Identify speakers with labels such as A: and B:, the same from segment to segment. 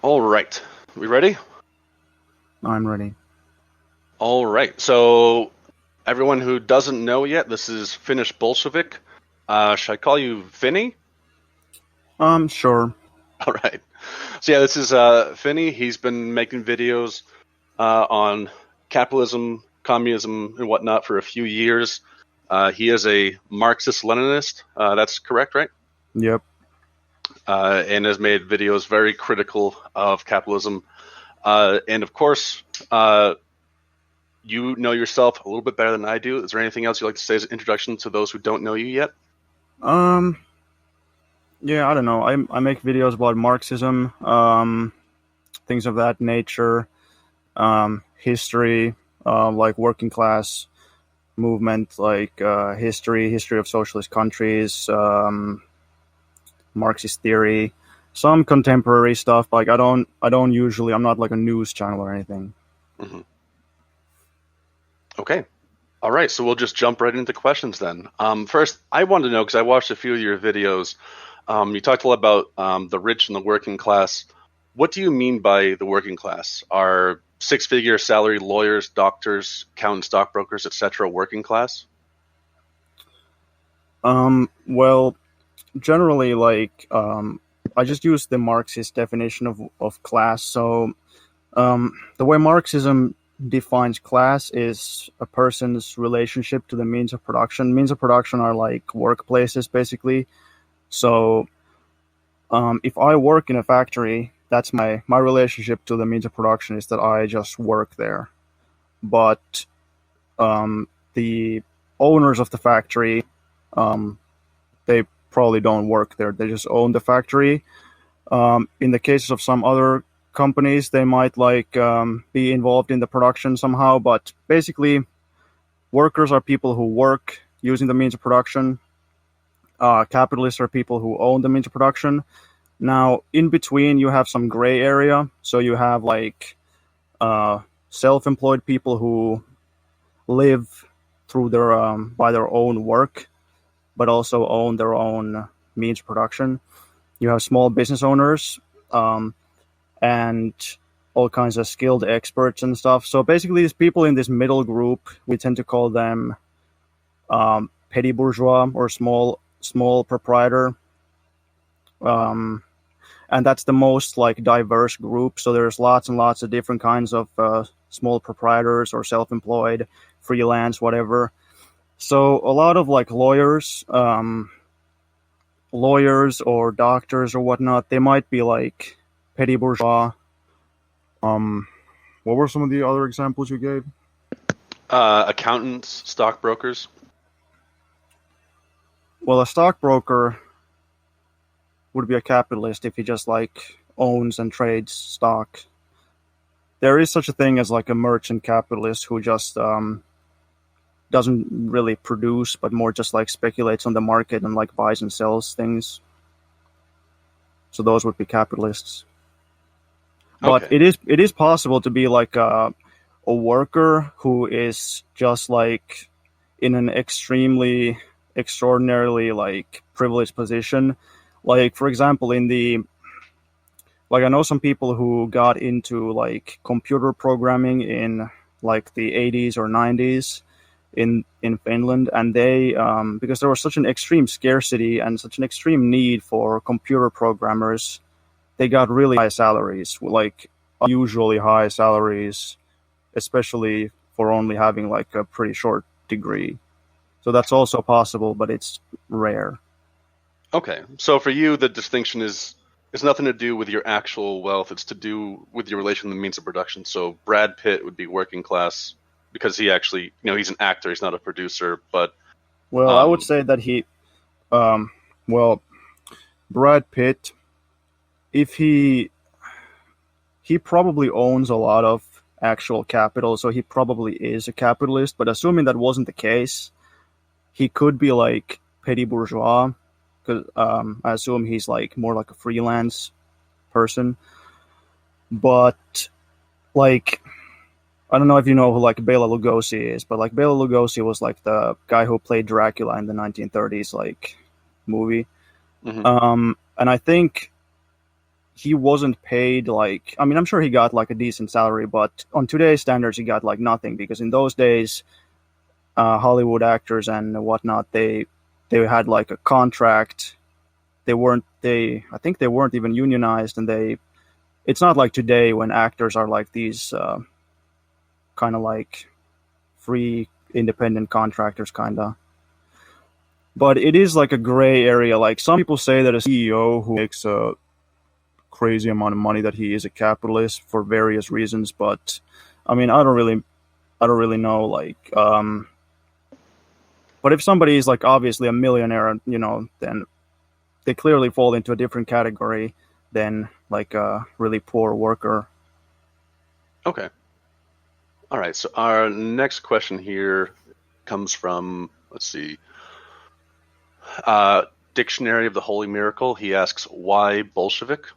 A: All right. We ready?
B: I'm ready.
A: All right. So, everyone who doesn't know yet, this is Finnish Bolshevik. Should I call you Finny?
B: Sure.
A: All right. So, yeah, this is Finny. He's been making videos on capitalism, communism, and whatnot for a few years. He is a Marxist-Leninist. That's correct, right?
B: Yep.
A: And has made videos very critical of capitalism. And of course, you know yourself a little bit better than I do. Is there anything else you'd like to say as an introduction to those who don't know you yet?
B: Um, yeah, I don't know. I make videos about Marxism, things of that nature, history, like working class movement, like history of socialist countries, Marxist theory, some contemporary stuff. Like I don't usually. I'm not like a news channel or anything.
A: Mm-hmm. Okay. All right. So we'll just jump right into questions then. First, I wanted to know, because I watched a few of your videos. You talked a lot about the rich and the working class. What do you mean by the working class? Are six-figure salary lawyers, doctors, accountants, stockbrokers, etc. working class?
B: Well, generally, like I just use the Marxist definition of class. So the way Marxism defines class is a person's relationship to the means of production. Means of production are like workplaces, basically. So if I work in a factory, that's my relationship to the means of production is that I just work there. But the owners of the factory, um, they probably don't work there. They just own the factory. In the cases of some other companies, they might be involved in the production somehow, but basically workers are people who work using the means of production. Capitalists are people who own the means of production. Now, in between, you have some gray area. So you have uh, self-employed people who live through their by their own work, but also own their own means of production. You have small business owners, and all kinds of skilled experts and stuff. So basically, these people in this middle group, we tend to call them petty bourgeois or small proprietor, um, and that's the most like diverse group. So there's lots and lots of different kinds of small proprietors or self-employed, freelance, whatever. So a lot of like lawyers or doctors or whatnot, they might be like petty bourgeois. Um, what were some of the other examples you gave?
A: Accountants, stockbrokers.
B: Well, a stockbroker would be a capitalist if he just like owns and trades stock. There is such a thing as like a merchant capitalist who just doesn't really produce, but more just like speculates on the market and like buys and sells things. So those would be capitalists. But
A: Okay.
B: it is possible to be like a worker who is just like in an extraordinarily like privileged position. Like for example, I know some people who got into like computer programming in like the 80s or 90s in Finland, and they because there was such an extreme scarcity and such an extreme need for computer programmers, they got really high salaries, like unusually high salaries, especially for only having like a pretty short degree. So that's also possible, but it's rare.
A: Okay. So for you, the distinction is it's nothing to do with your actual wealth. It's to do with your relation to the means of production. So Brad Pitt would be working class because he actually, he's an actor. He's not a producer. But
B: Well, I would
A: um,
B: say that um, well, Brad Pitt, if he probably owns a lot of actual capital, so he probably is a capitalist. But assuming that wasn't the case, he could be like petty bourgeois, because I assume he's like more like a freelance person. But like I don't know if you know who like Bela Lugosi is, but like Bela Lugosi was like the guy who played Dracula in the 1930s like movie.
A: mhm.
B: And I think he wasn't paid like, I mean, I'm sure he got like a decent salary, but on today's standards, he got like nothing, because in those days, Hollywood actors and whatnot, they had like a contract. I think they weren't even unionized, and it's not like today when actors are like these kind of like free independent contractors kind of. But it is like a gray area. Like, some people say that a CEO who makes a crazy amount of money, that he is a capitalist for various reasons. But I mean, I don't really know. Like, but if somebody is like obviously a millionaire, then they clearly fall into a different category than like a really poor worker.
A: Okay. All right. So our next question here comes from, let's see, Dictionary of the Holy Miracle. He asks, why Bolshevik?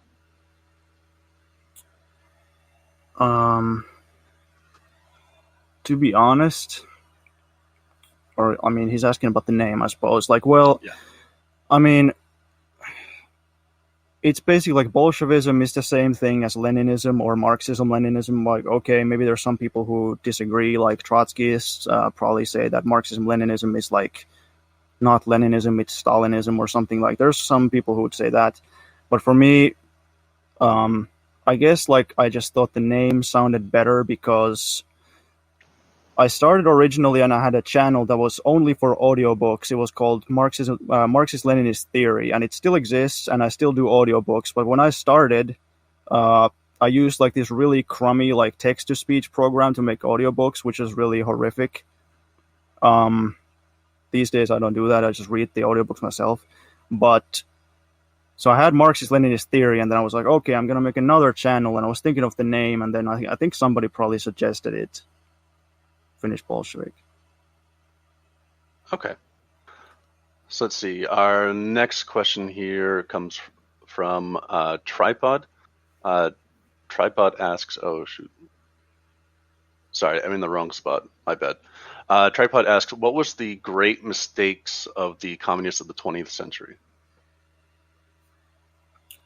B: To be honest, or I mean, he's asking about the name, I suppose. Like, well,
A: Yeah.
B: I mean, it's basically like Bolshevism is the same thing as Leninism or Marxism-Leninism. Like, okay, maybe there's some people who disagree, like Trotskyists probably say that Marxism-Leninism is like not Leninism, it's Stalinism or something. Like, there's some people who would say that. But for me, I guess like I just thought the name sounded better, because I started originally and I had a channel that was only for audiobooks. It was called Marxist-Leninist Theory, and it still exists, and I still do audiobooks. But when I started, I used like this really crummy like text-to-speech program to make audiobooks, which is really horrific. These days I don't do that. I just read the audiobooks myself. But so I had Marxist-Leninist Theory, and then I was like, okay, I'm going to make another channel, and I was thinking of the name, and then I think somebody probably suggested it. Finnish Bolshevik.
A: Okay. So let's see. Our next question here comes from Tripod. Tripod asks, oh, shoot. Sorry, I'm in the wrong spot. My bad. Tripod asks, what was the great mistakes of the communists of the 20th century?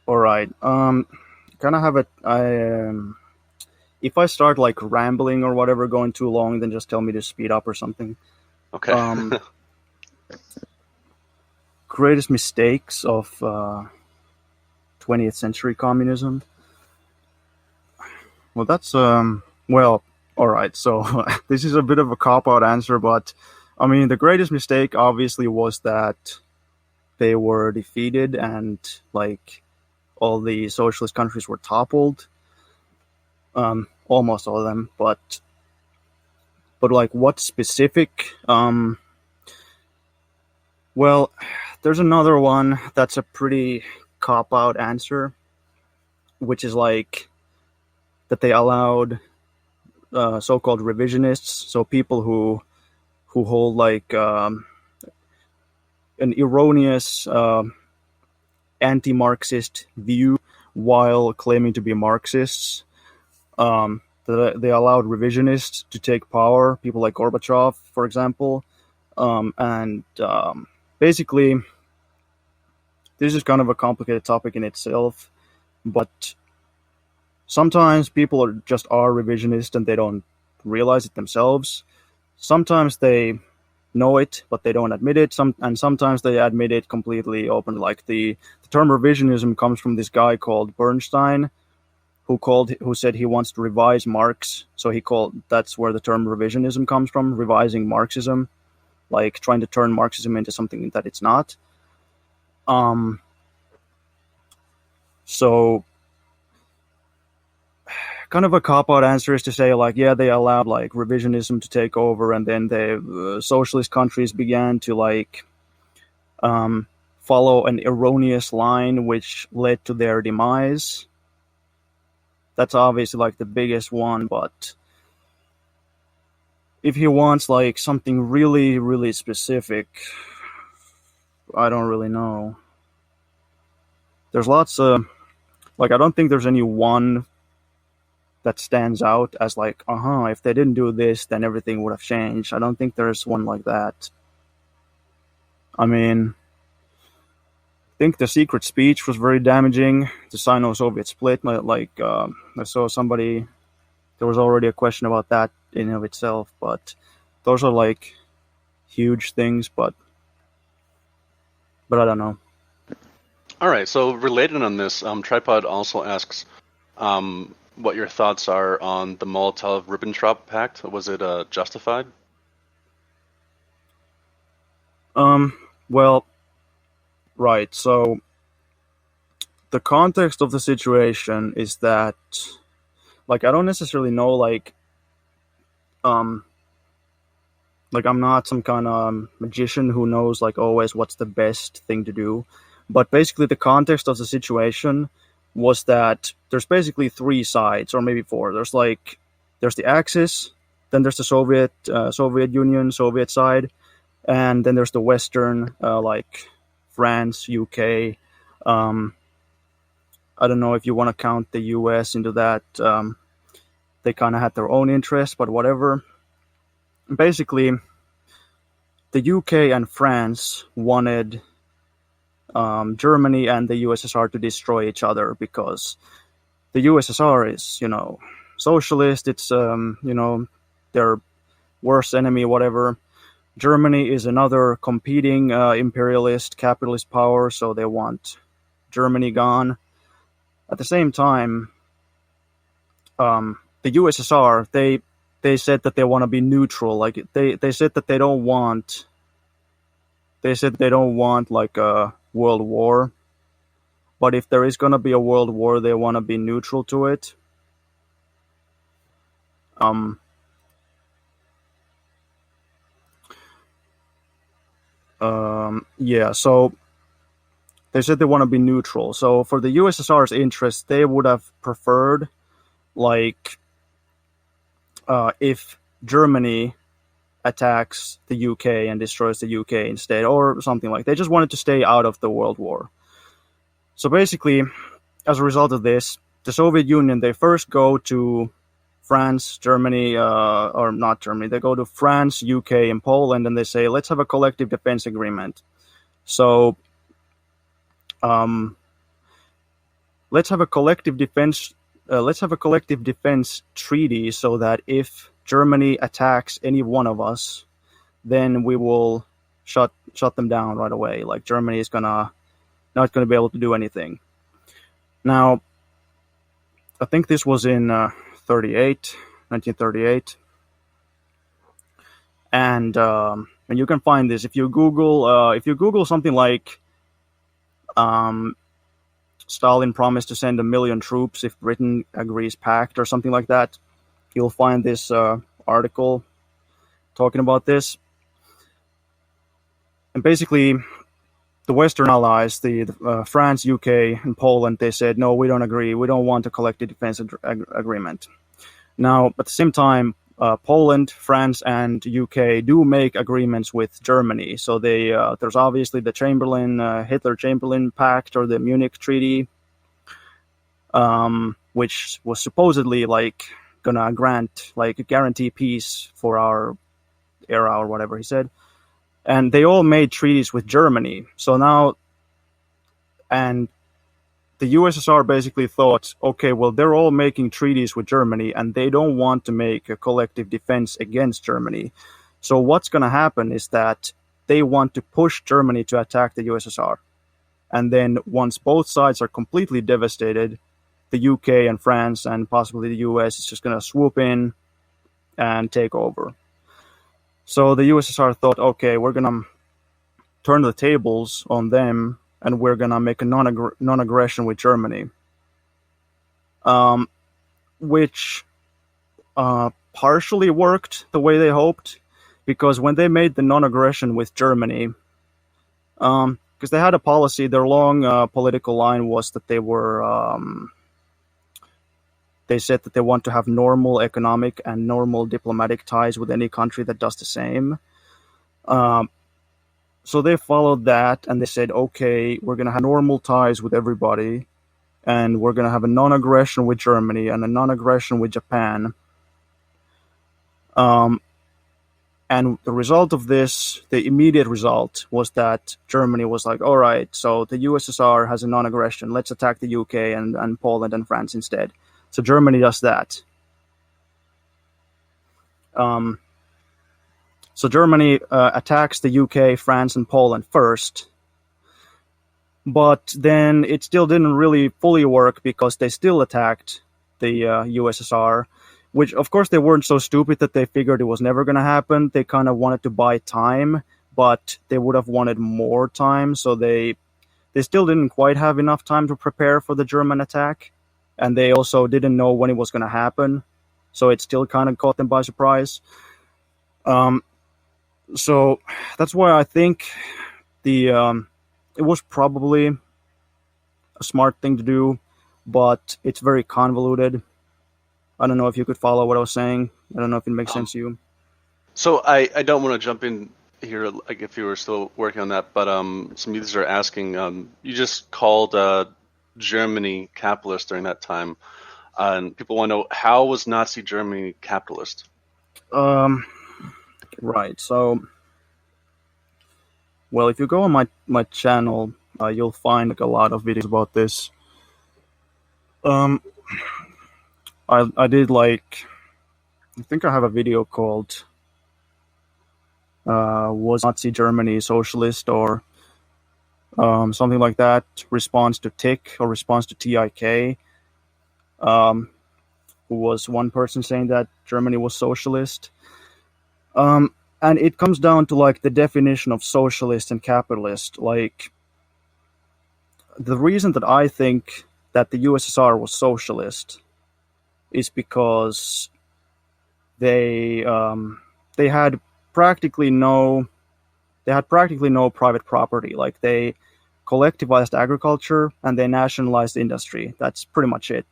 B: All right. Kind of have it. If I start like rambling or whatever, going too long, then just tell me to speed up or something.
A: Okay.
B: Greatest mistakes of 20th century communism. Well, that's well, all right. So this is a bit of a cop-out answer, but I mean, the greatest mistake obviously was that they were defeated and like all the socialist countries were toppled. Almost all of them, but like what specific? Well, there's another one that's a pretty cop-out answer, which is like that they allowed so-called revisionists, so people who hold like an erroneous anti-Marxist view while claiming to be Marxists. They allowed revisionists to take power, people like Gorbachev, for example. Basically, this is kind of a complicated topic in itself, but sometimes people are revisionist and they don't realize it themselves. Sometimes they know it, but they don't admit it. Sometimes they admit it completely open. Like the term revisionism comes from this guy called Bernstein, who said he wants to revise Marx. So that's where the term revisionism comes from, revising Marxism, like trying to turn Marxism into something that it's not. So kind of a cop-out answer is to say, like, yeah, they allowed like revisionism to take over, and then the socialist countries began to like follow an erroneous line, which led to their demise. That's obviously like the biggest one, but if he wants like something really, really specific, I don't really know. There's lots of, like, I don't think there's any one that stands out as like, if they didn't do this, then everything would have changed. I don't think there's one like that. I mean, think the secret speech was very damaging. The Sino-Soviet split, I saw somebody. There was already a question about that in and of itself, but those are like huge things. But I don't know.
A: All right. So related on this, Tripod also asks what your thoughts are on the Molotov-Ribbentrop Pact. Was it justified?
B: Well, right. So the context of the situation is that, like, I don't necessarily know, um, I'm not some kind of magician who knows, like, always what's the best thing to do. But basically, the context of the situation was that there's basically three sides, or maybe four. There's the Axis, then there's the Soviet Union, Soviet side, and then there's the Western, like France, UK. I don't know if you want to count the US into that. They kind of had their own interests, but whatever. Basically, the UK and France wanted Germany and the USSR to destroy each other because the USSR is, socialist. It's, their worst enemy, whatever. Germany is another competing imperialist capitalist power, so they want Germany gone. At the same time, the USSR, they said that they want to be neutral. Like they said that they don't want like a world war. But if there is going to be a world war, they want to be neutral to it. Yeah, so they said they want to be neutral. So for the USSR's interest, they would have preferred, like, if Germany attacks the UK and destroys the UK instead, or something like that. They just wanted to stay out of the World War. So basically, as a result of this, the Soviet Union, they first go to France, Germany, or not Germany, they go to France, UK, and Poland, and they say, let's have a collective defense agreement. So, let's have a collective defense treaty so that if Germany attacks any one of us, then we will shut them down right away. Like Germany is not gonna be able to do anything. Now, I think this was in 1938, and you can find this if you Google something like Stalin promised to send 1 million troops if Britain agrees pact or something like that. You'll find this article talking about this. And basically, the Western allies, the France, UK, and Poland, they said, no, we don't agree. We don't want a collective defense agreement. Now, at the same time, Poland, France, and UK do make agreements with Germany. So there's obviously the Hitler-Chamberlain Pact or the Munich Treaty, which was supposedly gonna guarantee peace for our era or whatever he said. And they all made treaties with Germany. So now, and the USSR basically thought, okay, well, they're all making treaties with Germany and they don't want to make a collective defense against Germany. So what's going to happen is that they want to push Germany to attack the USSR. And then once both sides are completely devastated, the UK and France and possibly the US is just going to swoop in and take over. So the USSR thought, okay, we're going to turn the tables on them and we're going to make a non-aggression with Germany, which partially worked the way they hoped, because when they made the non-aggression with Germany, because they had a policy, their long political line was that they said that they want to have normal economic and normal diplomatic ties with any country that does the same. So they followed that and they said, okay, we're going to have normal ties with everybody and we're going to have a non-aggression with Germany and a non-aggression with Japan. And the result of this, the immediate result, was that Germany was like, all right, so the USSR has a non-aggression. Let's attack the UK and Poland and France instead. So Germany does that. So Germany attacks the UK, France, and Poland first. But then it still didn't really fully work because they still attacked the USSR, which of course they weren't so stupid that they figured it was never going to happen. They kind of wanted to buy time, but they would have wanted more time. So they still didn't quite have enough time to prepare for the German attack. And they also didn't know when it was going to happen. So it still kind of caught them by surprise. So that's why I think it was probably a smart thing to do, but it's very convoluted. I don't know if you could follow what I was saying. I don't know if it makes sense to you.
A: So I don't want to jump in here, like if you were still working on that, but some users are asking, you just called Germany capitalist during that time, and people want to know, how was Nazi Germany capitalist?
B: Right. So, well, if you go on my channel, you'll find like a lot of videos about this. I did I think I have a video called "Was Nazi Germany Socialist?" or something like that. Response to Tick or response to TIK. Who was one person saying that Germany was socialist. And it comes down to the definition of socialist and capitalist. The reason that I think that the USSR was socialist is because they had practically no private property. They collectivized agriculture and they nationalized industry. That's pretty much it.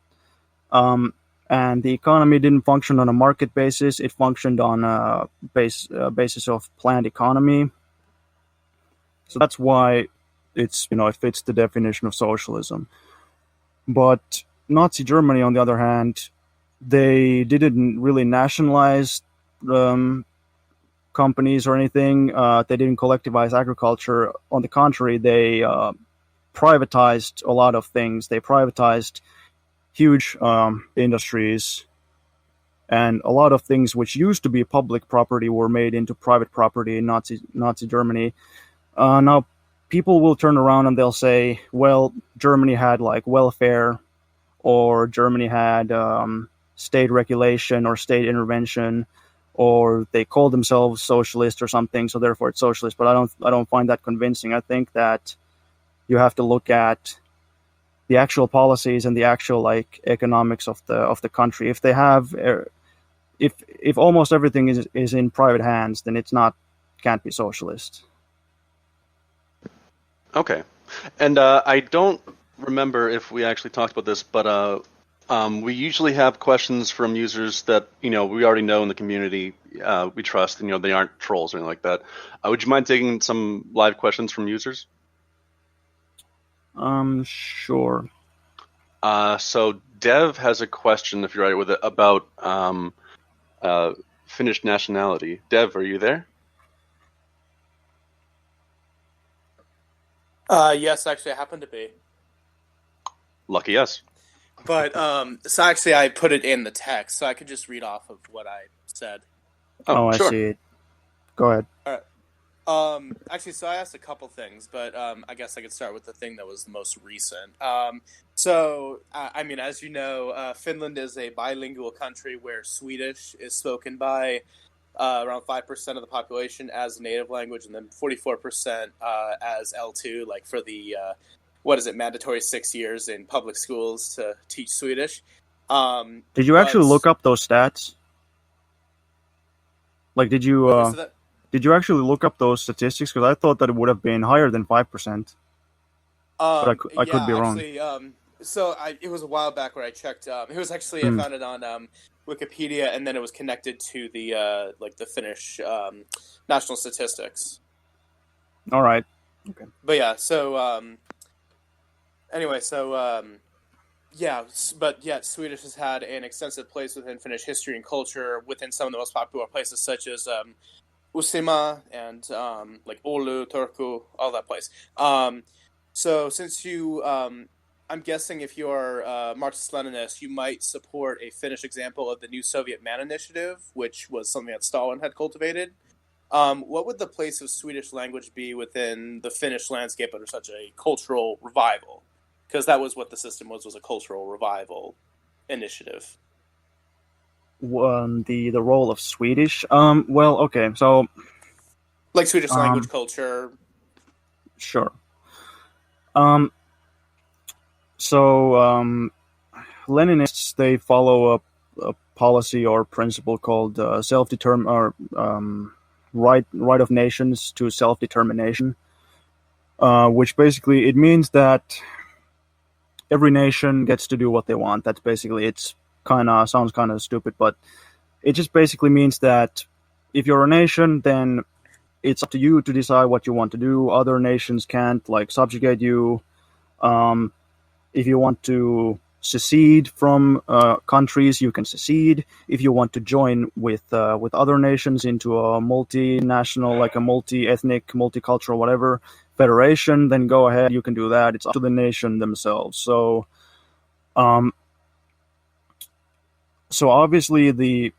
B: And the economy didn't function on a market basis. It functioned on a basis of planned economy. So that's why it fits the definition of socialism. But Nazi Germany, on the other hand, they didn't really nationalize companies or anything. They didn't collectivize agriculture. On the contrary, they privatized a lot of things. They privatized huge industries, and a lot of things which used to be public property were made into private property in Nazi Germany. Now, people will turn around and they'll say, well, Germany had welfare, or Germany had state regulation or state intervention, or they called themselves socialist or something, so therefore it's socialist. But I don't find that convincing. I think that you have to look at the actual policies and the actual economics of the country. If they have, if almost everything is in private hands, then can't be socialist.
A: Okay, and I don't remember if we actually talked about this, but we usually have questions from users that we already know in the community, we trust, and they aren't trolls or anything like that. Would you mind taking some live questions from users?
B: Sure.
A: So Dev has a question, if you're right with it, about Finnish nationality. Dev, are you there?
C: Yes, actually, I happen to be.
A: Lucky us.
C: But so actually, I put it in the text, so I could just read off of what I said.
B: Oh,
A: sure.
B: I see it. Go ahead.
C: All right. Actually, so I asked a couple things, but I guess I could start with the thing that was the most recent. So, I mean, as you know, Finland is a bilingual country where Swedish is spoken by around 5% of the population as a native language, and then 44% as L2, for the, mandatory 6 years in public schools to teach Swedish.
B: Did you actually look up those stats? Did you actually look up those statistics? Because I thought that it would have been higher than 5%. But I could be wrong.
C: Actually, it was a while back where I checked. It was actually I found it on Wikipedia, and then it was connected to the the Finnish national statistics.
B: All right. Okay.
C: But yeah, so anyway, Swedish has had an extensive place within Finnish history and culture, within some of the most popular places, such as Usima and like Oulu, Turku, all that place. So since you, I'm guessing if you're Marxist-Leninist, you might support a Finnish example of the New Soviet Man Initiative, which was something that Stalin had cultivated. What would the place of Swedish language be within the Finnish landscape under such a cultural revival? Because that was what the system was a cultural revival initiative.
B: The role of Swedish. Well, okay, so
C: like Swedish language culture.
B: Sure. So Leninists, they follow a policy or principle called right of nations to self-determination, which basically it means that every nation gets to do what they want. That's basically, it's sounds kind of stupid, but it just basically means that if you're a nation, then it's up to you to decide what you want to do. Other nations can't like subjugate you. If you want to secede from countries, you can secede. If you want to join with other nations into a multinational, like a multi-ethnic, multicultural, whatever federation, then go ahead. You can do that. It's up to the nation themselves. So, so obviously the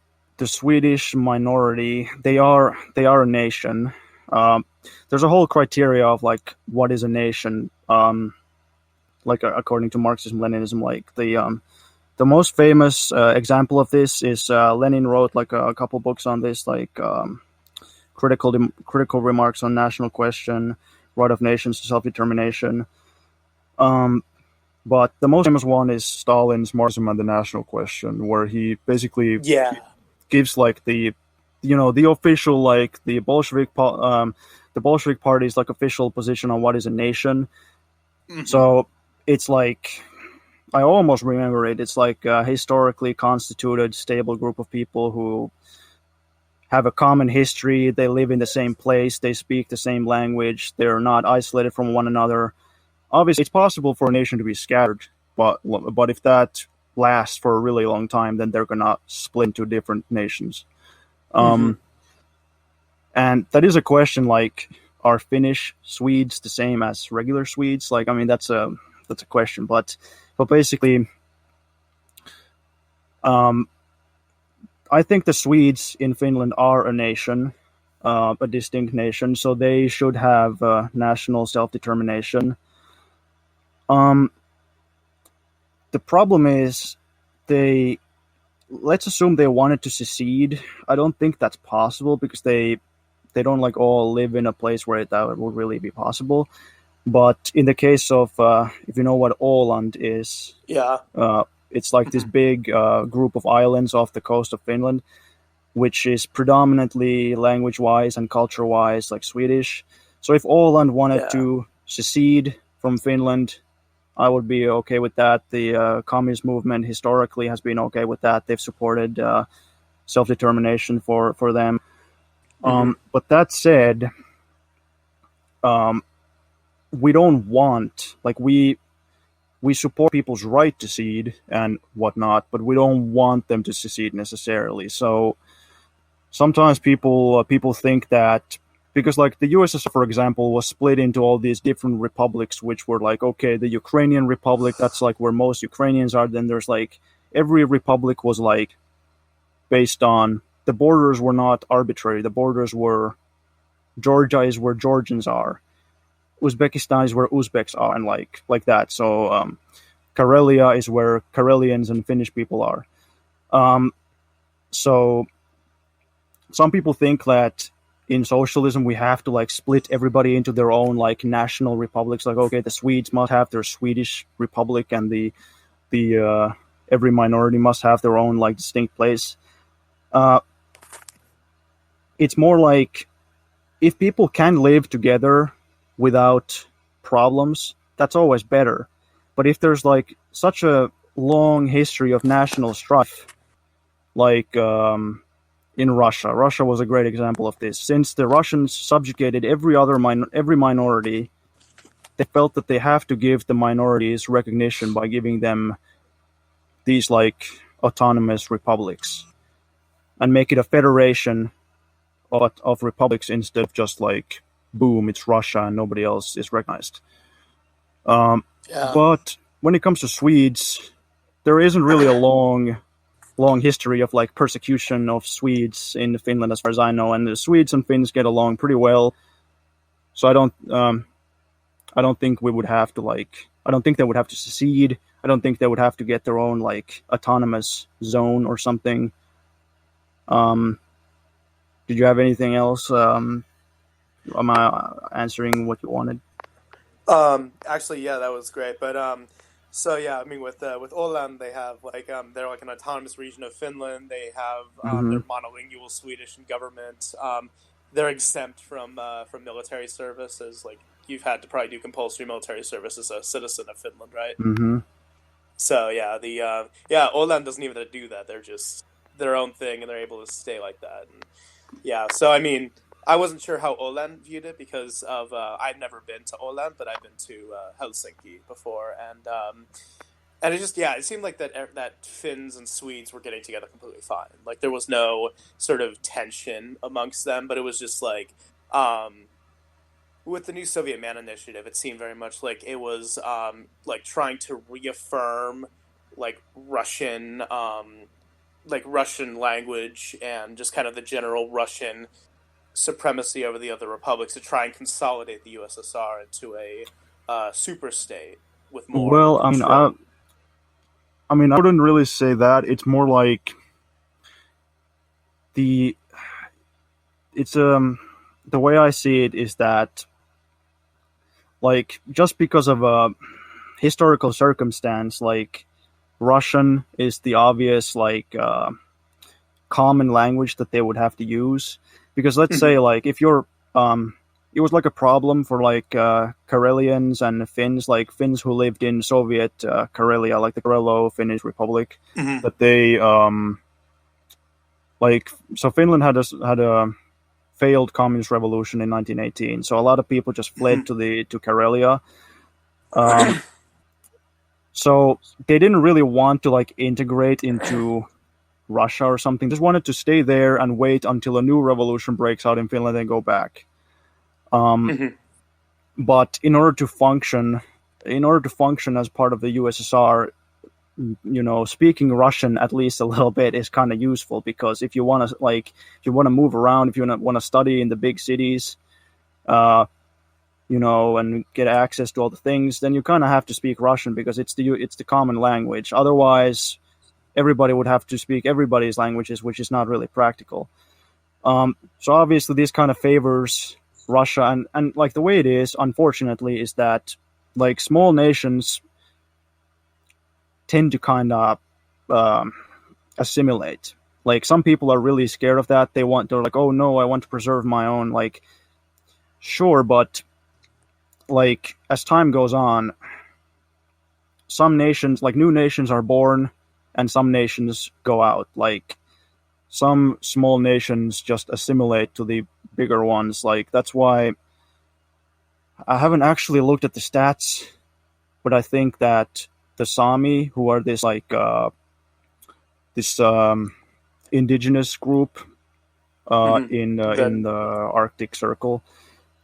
B: Swedish minority, they are a nation. There's a whole criteria of like what is a nation. Like according to Marxism-leninism, like the most famous example of this is Lenin wrote like a couple books on this, like critical remarks on national question, right of nations to self-determination. But the most famous one is Stalin's Marxism and the National Question, where he basically gives like the official, like the Bolshevik party's like official position on what is a nation. Mm-hmm. So it's like, I almost remember it. It's like a historically constituted, stable group of people who have a common history. They live in the same place. They speak the same language. They're not isolated from one another. Obviously, it's possible for a nation to be scattered, but if that lasts for a really long time, then they're gonna split into different nations. And that is a question, like, are Finnish Swedes the same as regular Swedes? Like, I mean, that's a question, but basically, I think the Swedes in Finland are a nation, a distinct nation, so they should have national self-determination. The problem is let's assume they wanted to secede. I don't think that's possible because they don't like all live in a place where that would really be possible. But in the case of, if you know what Åland is, it's like this big group of islands off the coast of Finland, which is predominantly language-wise and culture-wise like Swedish. So if Åland wanted to secede from Finland, I would be okay with that. The communist movement historically has been okay with that. They've supported self-determination for them. But that said, we don't want, like, we support people's right to secede and whatnot, but we don't want them to secede necessarily. So sometimes people think that because, like, the USSR, for example, was split into all these different republics, which were like, okay, the Ukrainian Republic, that's like where most Ukrainians are. Then there's like every republic was like based on, the borders were not arbitrary. The borders were, Georgia is where Georgians are, Uzbekistan is where Uzbeks are, and like that. So Karelia is where Karelians and Finnish people are. So some people think that in socialism we have to like split everybody into their own like national republics. Like, okay, the Swedes must have their Swedish republic, and the every minority must have their own like distinct place. It's more like, if people can live together without problems, that's always better. But if there's like such a long history of national strife, like in Russia was a great example of this. Since the Russians subjugated every minority, they felt that they have to give the minorities recognition by giving them these like autonomous republics and make it a federation of republics instead of just like, boom, it's Russia and nobody else is recognized. But when it comes to Swedes, there isn't really a long history of like persecution of Swedes in Finland, as far as I know, and the Swedes and Finns get along pretty well. So I don't think we would have to like. I don't think they would have to secede. I don't think they would have to get their own like autonomous zone or something. Did you have anything else? Am I answering what you wanted?
C: Actually, yeah, that was great. But so yeah, I mean, with Åland, they have like they're like an autonomous region of Finland. They have their monolingual Swedish government. They're exempt from military service, as like you've had to probably do compulsory military service as a citizen of Finland, right?
B: Mm-hmm.
C: So yeah, Åland doesn't even have to do that. They're just their own thing, and they're able to stay like that. And yeah, so I mean, I wasn't sure how Åland viewed it because of I've never been to Åland, but I've been to Helsinki before, and it just it seemed like that Finns and Swedes were getting together completely fine. Like there was no sort of tension amongst them, but it was just like with the new Soviet Man initiative, it seemed very much like it was like trying to reaffirm like Russian language and just kind of the general Russian supremacy over the other republics to try and consolidate the USSR into a super state with more.
B: Well, I mean, I wouldn't really say that. It's more like the way I see it is that, like, just because of a historical circumstance, like Russian is the obvious like common language that they would have to use. Because let's say like if you're it was like a problem for like Karelians and Finns, like Finns who lived in Soviet Karelia, like the Karelo-Finnish Republic, that they like, so Finland had a failed communist revolution in 1918, so a lot of people just fled to Karelia. So they didn't really want to like integrate into Russia or something, just wanted to stay there and wait until a new revolution breaks out in Finland and go back. But in order to function as part of the USSR, you know, speaking Russian at least a little bit is kind of useful, because if you want to move around, if you want to study in the big cities, you know, and get access to all the things, then you kind of have to speak Russian because it's the common language. Otherwise, everybody would have to speak everybody's languages, which is not really practical. So obviously this kind of favors Russia, and like the way it is, unfortunately, is that like small nations tend to kind of assimilate. Like some people are really scared of that. They're like, oh no, I want to preserve my own. Like, sure, but like as time goes on, some nations, like new nations, are born, and some nations go out. Like some small nations just assimilate to the bigger ones. Like that's why I haven't actually looked at the stats, but I think that the Sami, who are this like this indigenous group in the Arctic Circle,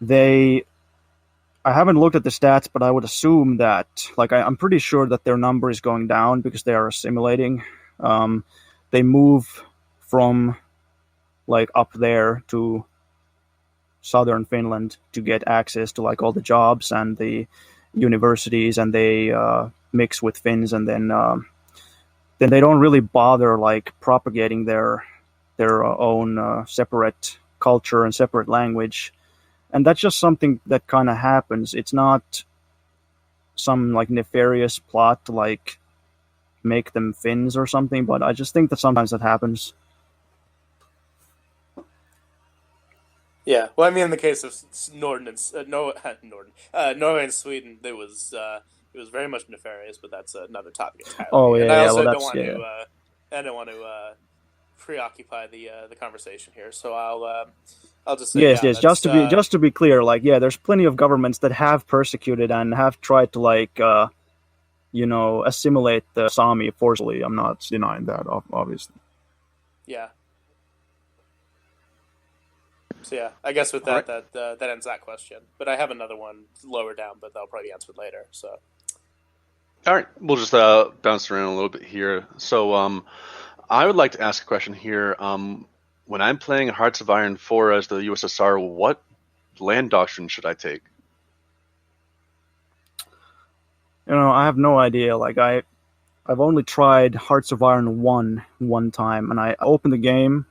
B: I haven't looked at the stats, but I would assume that, like, I'm pretty sure that their number is going down because they are assimilating. They move from like up there to southern Finland to get access to like all the jobs and the universities, and they mix with Finns, and then they don't really bother like propagating their own separate culture and separate language. And that's just something that kind of happens. It's not some like nefarious plot to like make them Finns or something, but I just think that sometimes that happens.
C: Yeah, well, I mean, in the case of Norway and Sweden, it was very much nefarious, but that's another topic entirely.
B: Oh yeah,
C: and I also
B: well,
C: don't want to preoccupy the conversation here, so I'll just say
B: yes. Just to be clear, like there's plenty of governments that have persecuted and have tried to like assimilate the Sami forcibly. I'm not denying that, obviously.
C: Yeah. So yeah, I guess with
A: All
C: that,
A: right.
C: that ends that question. But I have another one lower down, but that'll probably be answered later. So
A: All right, we'll just bounce around a little bit here. So, I would like to ask a question here. When I'm playing Hearts of Iron 4 as the USSR, what land doctrine should I take?
B: I have no idea. Like I've only tried Hearts of Iron 1 one time, and I opened the game.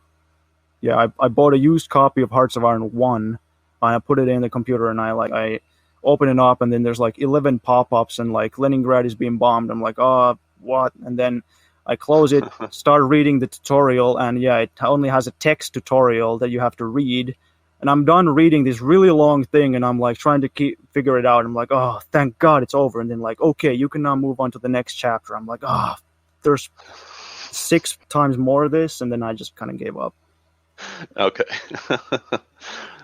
B: Yeah, I bought a used copy of Hearts of Iron 1, and I put it in the computer, and I open it up, and then there's like 11 pop-ups, and like Leningrad is being bombed. I'm like, oh, what? And then I close it, start reading the tutorial, and yeah, it only has a text tutorial that you have to read. And I'm done reading this really long thing, and I'm like trying to figure it out. I'm like, oh, thank God it's over. And then like, okay, you can now move on to the next chapter. I'm like, oh, there's 6 times more of this, and then I just kind of gave up.
A: Okay.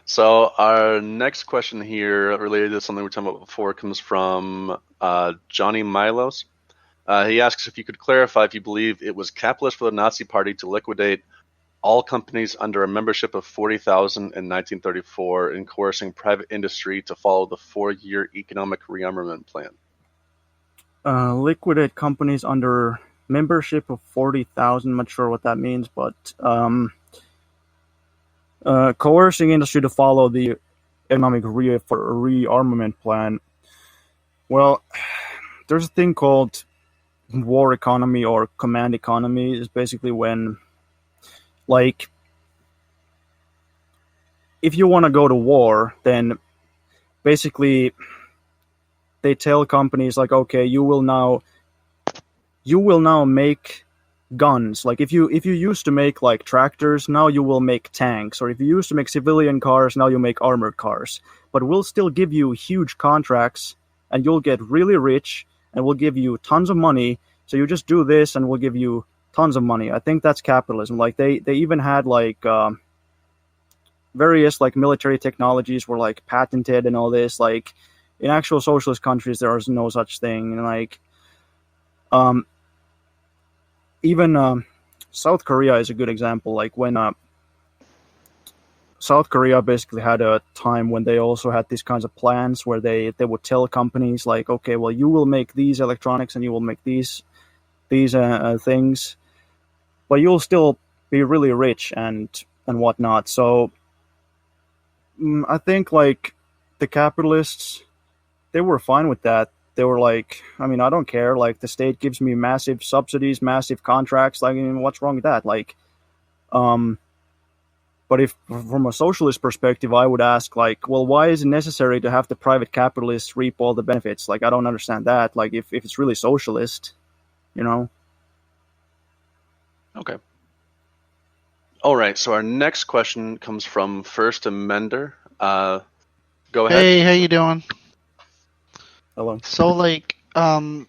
A: So our next question here, related to something we were talking about before, comes from Johnny Milos. He asks if you could clarify if you believe it was capitalist for the Nazi Party to liquidate all companies under a membership of 40,000 in 1934 and coercing private industry to follow the 4-year economic rearmament plan.
B: Liquidate companies under membership of 40,000. I'm not sure what that means, but coercing industry to follow the economic rearmament plan. Well, there's a thing called war economy or command economy. It's basically when, like, if you want to go to war, then basically they tell companies like, okay, you will now make guns. Like if you used to make like tractors, now you will make tanks. Or if you used to make civilian cars, now you make armored cars. But we'll still give you huge contracts, and you'll get really rich, and we'll give you tons of money. So you just do this, and we'll give you tons of money. I think that's capitalism. Like they even had like various like military technologies were like patented and all this. Like in actual socialist countries, there is no such thing. And like even South Korea is a good example. Like when South Korea basically had a time when they also had these kinds of plans where they would tell companies like, okay, well, you will make these electronics and you will make these things, but you'll still be really rich and whatnot. So I think like the capitalists, they were fine with that. They were like, I mean, I don't care. Like the state gives me massive subsidies, massive contracts. Like, I mean, what's wrong with that? Like, but if from a socialist perspective, I would ask like, well, why is it necessary to have the private capitalists reap all the benefits? Like, I don't understand that. Like, if it's really socialist, you know?
A: Okay. All right. So our next question comes from First Amender. Go ahead.
D: Hey, how you doing?
B: Hello.
D: So like, I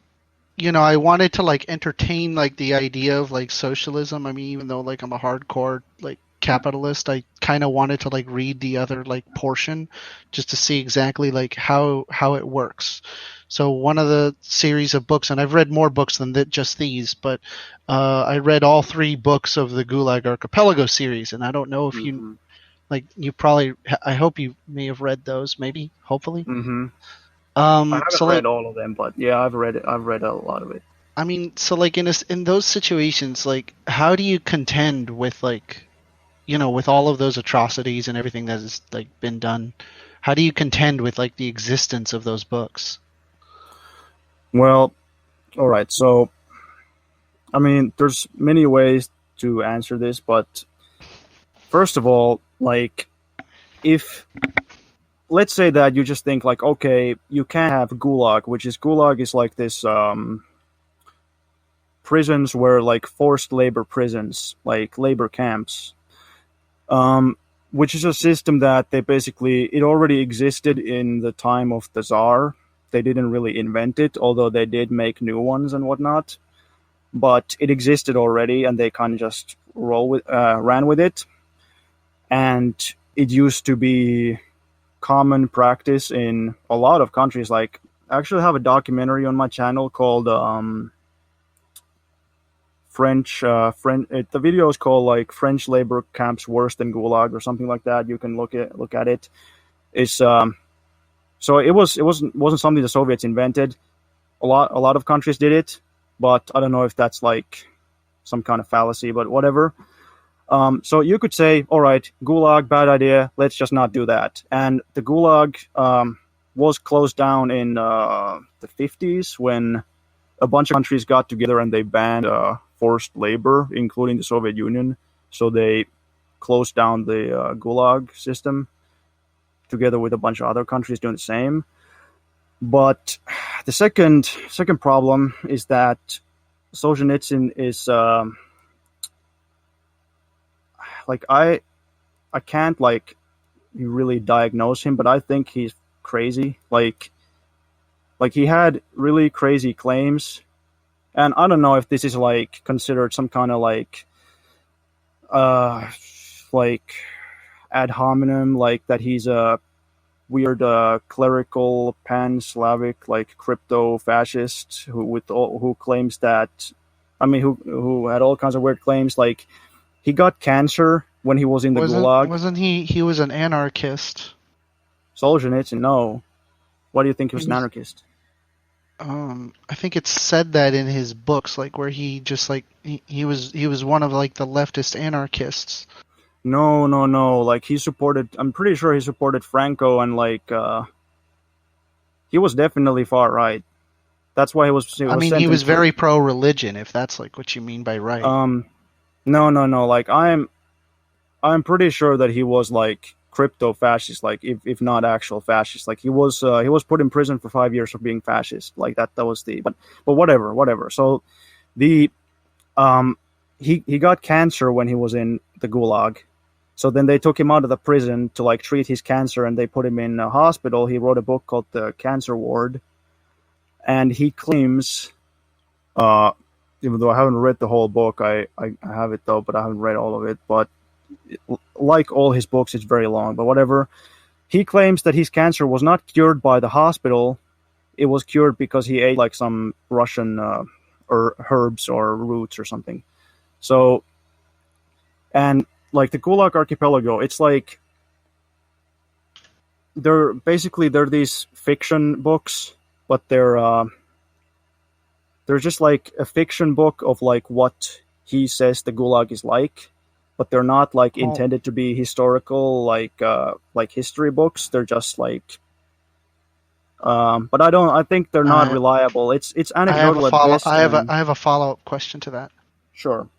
D: wanted to like entertain like the idea of like socialism. I mean, even though like I'm a hardcore like capitalist, I kind of wanted to like read the other like portion just to see exactly like how it works. So one of the series of books, and I've read more books than just these, but I read all 3 books of the Gulag Archipelago series, and I don't know if you I hope you may have read those, maybe, hopefully.
B: Mm-hmm. I haven't read all of them, but yeah, I've read it. I've read a lot of it.
D: I mean, so like in those situations, like how do you contend with like, with all of those atrocities and everything that has like been done? How do you contend with like the existence of those books?
B: Well, all right. So, I mean, there's many ways to answer this, but first of all, like, let's say that you just think like, okay, you can't have Gulag is like this prisons where like forced labor prisons, like labor camps, which is a system that it already existed in the time of the Tsar. They didn't really invent it, although they did make new ones and whatnot. But it existed already, and they kind of just ran with it. And it used to be common practice in a lot of countries. Like, I actually have a documentary on my channel called French. The video is called like French labor camps worse than Gulag or something like that. You can look at it. It's so it wasn't something the Soviets invented. A lot of countries did it, but I don't know if that's like some kind of fallacy, but whatever. So you could say, all right, Gulag, bad idea. Let's just not do that. And the Gulag was closed down in the 50s when a bunch of countries got together and they banned forced labor, including the Soviet Union. So they closed down the Gulag system together with a bunch of other countries doing the same. But the second problem is that Solzhenitsyn is like I can't like really diagnose him, but I think he's crazy. Like he had really crazy claims, and I don't know if this is like considered some kind of like ad hominem, like that he's a weird clerical pan-Slavic like crypto fascist who claims that, I mean, who had all kinds of weird claims, like he got cancer when he was in the Gulag.
D: Wasn't he? He was an anarchist.
B: Solzhenitsyn, no. Why do you think he was an anarchist?
D: I think it's said that in his books, like where he just like he was one of like the leftist anarchists.
B: No. Like he supported. I'm pretty sure he supported Franco, and like he was definitely far right. That's why he was.
D: He was very pro-religion, if that's like what you mean by right.
B: No. Like I'm pretty sure that he was like crypto fascist, like if not actual fascist. Like he was put in prison for 5 years for being fascist. Like that was the but whatever. So the he got cancer when he was in the Gulag. So then they took him out of the prison to like treat his cancer, and they put him in a hospital. He wrote a book called The Cancer Ward, and he claims, even though I haven't read the whole book, I have it though, but I haven't read all of it. But like all his books, it's very long, but whatever. He claims that his cancer was not cured by the hospital. It was cured because he ate like some Russian or herbs or roots or something. So, and like the Gulag Archipelago, it's like they're these fiction books, but they're just like a fiction book of like what he says the Gulag is like, but they're not like intended to be historical like history books. They're just like but I think they're not reliable. It's anecdotal.
D: I have a follow-up question to that.
B: Sure.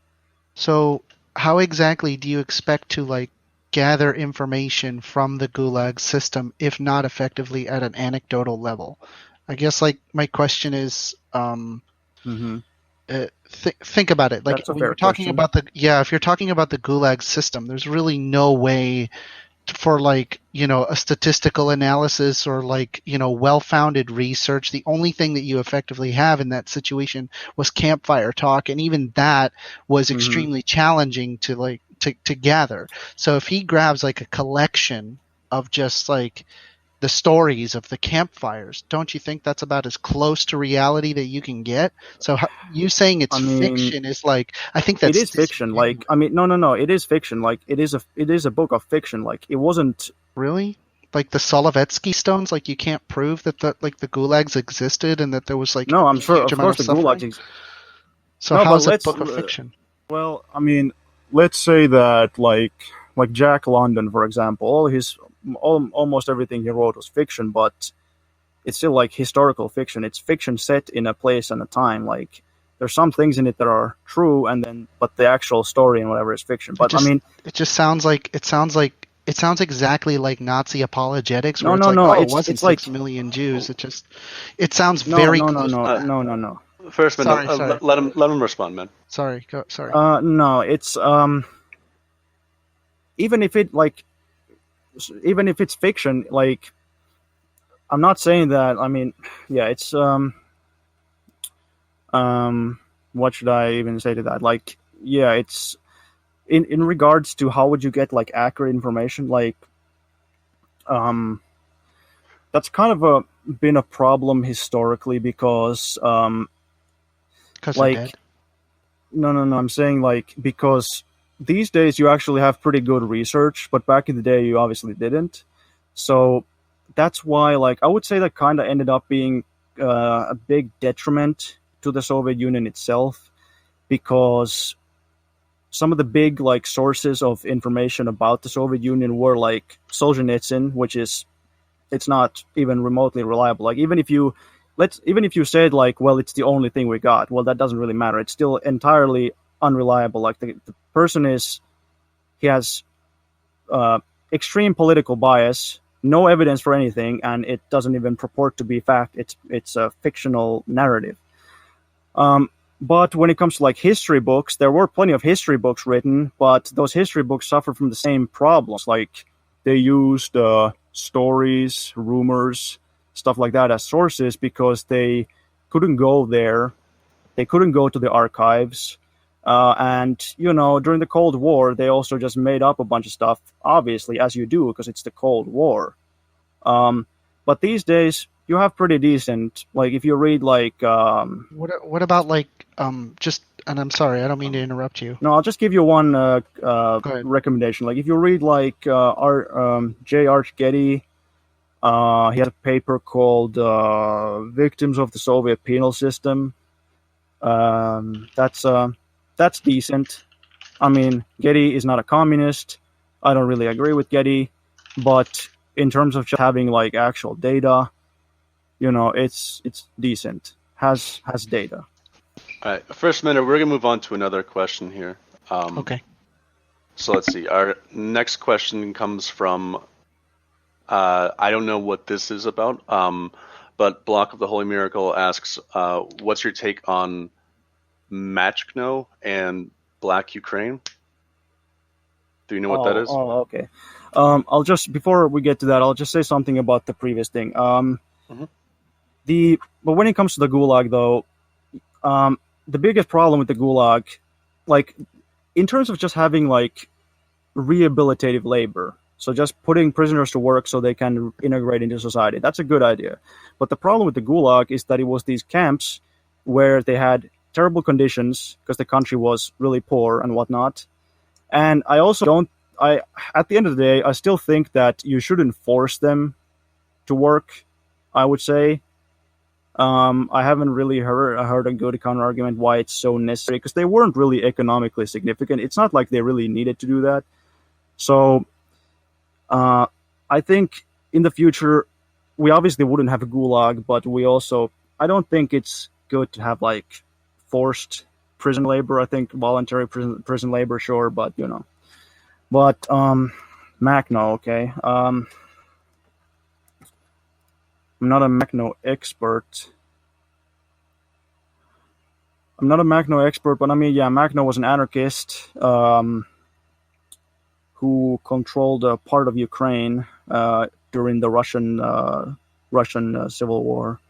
D: So how exactly do you expect to like gather information from the Gulag system if not effectively at an anecdotal level? I guess like my question is think about it. Like when you're talking about if you're talking about the Gulag system, there's really no way for like, a statistical analysis or like, well-founded research. The only thing that you effectively have in that situation was campfire talk, and even that was extremely challenging to gather. So if he grabs like a collection of just like the stories of the campfires, don't you think that's about as close to reality that you can get? So you saying it's fiction is like, I think that's...
B: It is fiction. Like, no. It is fiction. Like, it is a book of fiction. Like, it wasn't...
D: Really? Like the Solovetsky stones? Like, you can't prove that the Gulags existed and that there was like...
B: No, I'm sure, of course the Gulags exist.
D: So how is it a book of fiction?
B: Well, let's say that like Jack London, for example, almost everything he wrote was fiction, but it's still like historical fiction. It's fiction set in a place and a time. Like there's some things in it that are true, but the actual story and whatever is fiction. But
D: it sounds exactly like Nazi apologetics. Where it wasn't 6 million Jews. It sounds very close.
B: No.
A: First, man, let him respond, man.
D: Sorry.
B: No, it's even if it's fiction, like I'm not saying that. It's what should I even say to that? Like, yeah, it's in regards to how would you get like accurate information? Like, that's kind of been a problem historically because
D: like.
B: No, I'm saying like because these days you actually have pretty good research, but back in the day you obviously didn't. So that's why, like, I would say that kind of ended up being a big detriment to the Soviet Union itself, because some of the big like sources of information about the Soviet Union were like Solzhenitsyn, which is it's not even remotely reliable. Like even if you said like, well, it's the only thing we got, well, that doesn't really matter. It's still entirely unreliable. Like the person he has extreme political bias, no evidence for anything, and it doesn't even purport to be fact. It's a fictional narrative. But when it comes to like history books, there were plenty of history books written, but those history books suffer from the same problems. Like they used stories, rumors, stuff like that as sources because they couldn't go there. They couldn't go to the archives. And, during the Cold War, they also just made up a bunch of stuff, obviously, as you do, because it's the Cold War. But these days, you have pretty decent, like, if you read, like...
D: What about, like, just... And I'm sorry, I don't mean to interrupt you.
B: No, I'll just give you one recommendation. Like, if you read, like, J. Arch Getty, he had a paper called Victims of the Soviet Penal System. That's decent. I mean, Getty is not a communist. I don't really agree with Getty, but in terms of just having like actual data, it's decent. Has data.
A: All right, first minute, we're gonna move on to another question here.
D: Okay.
A: So let's see. Our next question comes from. I don't know what this is about. But Block of the Holy Miracle asks, "What's your take on Machno and Black Ukraine?" Do you know what that is?
B: Oh, okay. I'll just before we get to that, I'll just say something about the previous thing. But when it comes to the Gulag, though, the biggest problem with the Gulag, like in terms of just having like rehabilitative labor, so just putting prisoners to work so they can integrate into society, that's a good idea. But the problem with the Gulag is that it was these camps where they had terrible conditions because the country was really poor and whatnot. And I also at the end of the day, I still think that you shouldn't force them to work, I would say. I haven't really heard a good counter argument why it's so necessary, because they weren't really economically significant. It's not like they really needed to do that. So I think in the future, we obviously wouldn't have a Gulag, but I don't think it's good to have like forced prison labor. I think voluntary prison labor, sure, but But Machno, okay. I'm not a Machno expert. But I mean, yeah, Machno was an anarchist who controlled a part of Ukraine during the Russian Civil War.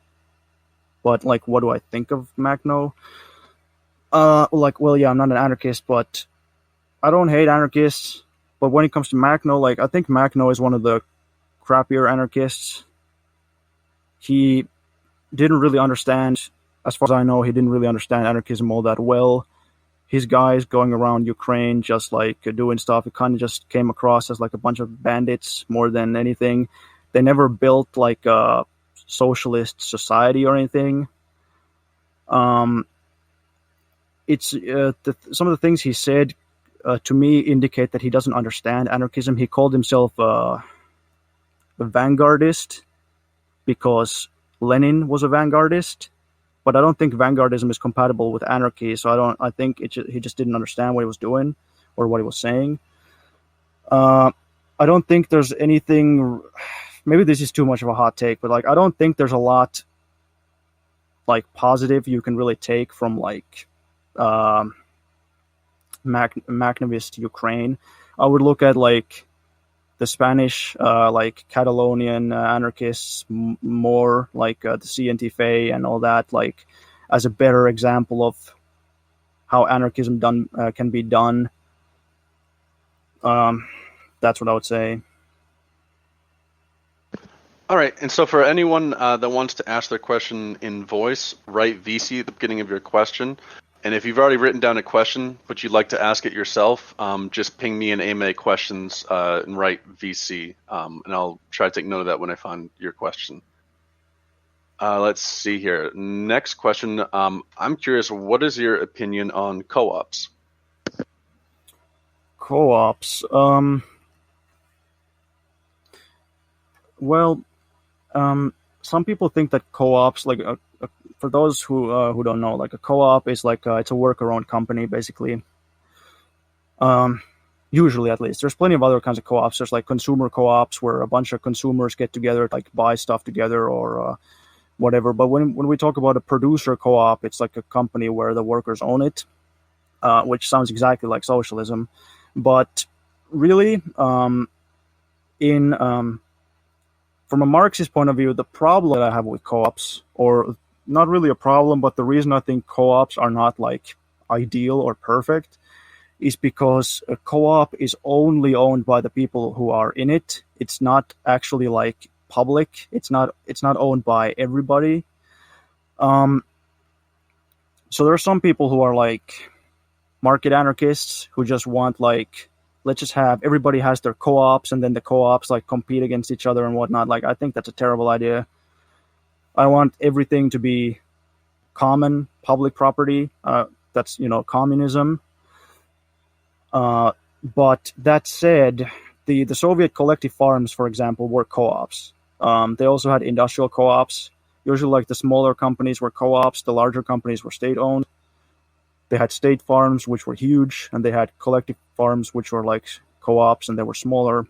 B: But like, what do I think of Machno? I'm not an anarchist, but I don't hate anarchists. But when it comes to Machno, like, I think Machno is one of the crappier anarchists. He didn't really understand, as far as I know, he didn't really understand anarchism all that well. His guys going around Ukraine just like doing stuff, it kind of just came across as like a bunch of bandits more than anything. They never built like a socialist society or anything. It's some of the things he said to me indicate that he doesn't understand anarchism. He called himself a vanguardist because Lenin was a vanguardist, but I don't think vanguardism is compatible with anarchy. So I think he just didn't understand what he was doing or what he was saying. I don't think there's anything. Maybe this is too much of a hot take, but like I don't think there's a lot like positive you can really take from like Machnavist Ukraine. I would look at like the Spanish like Catalonian anarchists more, like the CNTFE and all that, like as a better example of how anarchism can be done. That's what I would say.
A: All right, and so for anyone that wants to ask their question in voice, write VC at the beginning of your question, And if you've already written down a question, but you'd like to ask it yourself, just ping me an AMA questions and write VC, and I'll try to take note of that when I find your question. Let's see here. Next question. I'm curious, what is your opinion on co-ops?
B: Co-ops. Well, some people think that co-ops, like for those who don't know, like a co-op is like it's a worker-owned company basically. Usually, at least, there's plenty of other kinds of co-ops. There's like consumer co-ops where a bunch of consumers get together, like buy stuff together or whatever. But when we talk about a producer co-op, it's like a company where the workers own it, which sounds exactly like socialism. But really, from a Marxist point of view, the problem that I have with co-ops, or not really a problem, but the reason I think co-ops are not like ideal or perfect, is because a co-op is only owned by the people who are in it. It's not actually like public. It's not owned by everybody. So there are some people who are like market anarchists who just want like, let's just have everybody has their co-ops and then the co-ops like compete against each other and whatnot. Like, I think that's a terrible idea. I want everything to be common public property. That's, communism. But that said, the Soviet collective farms, for example, were co-ops. They also had industrial co-ops. Usually like the smaller companies were co-ops. The larger companies were state-owned. They had state farms, which were huge, and they had collective farms, which were like co-ops, and they were smaller.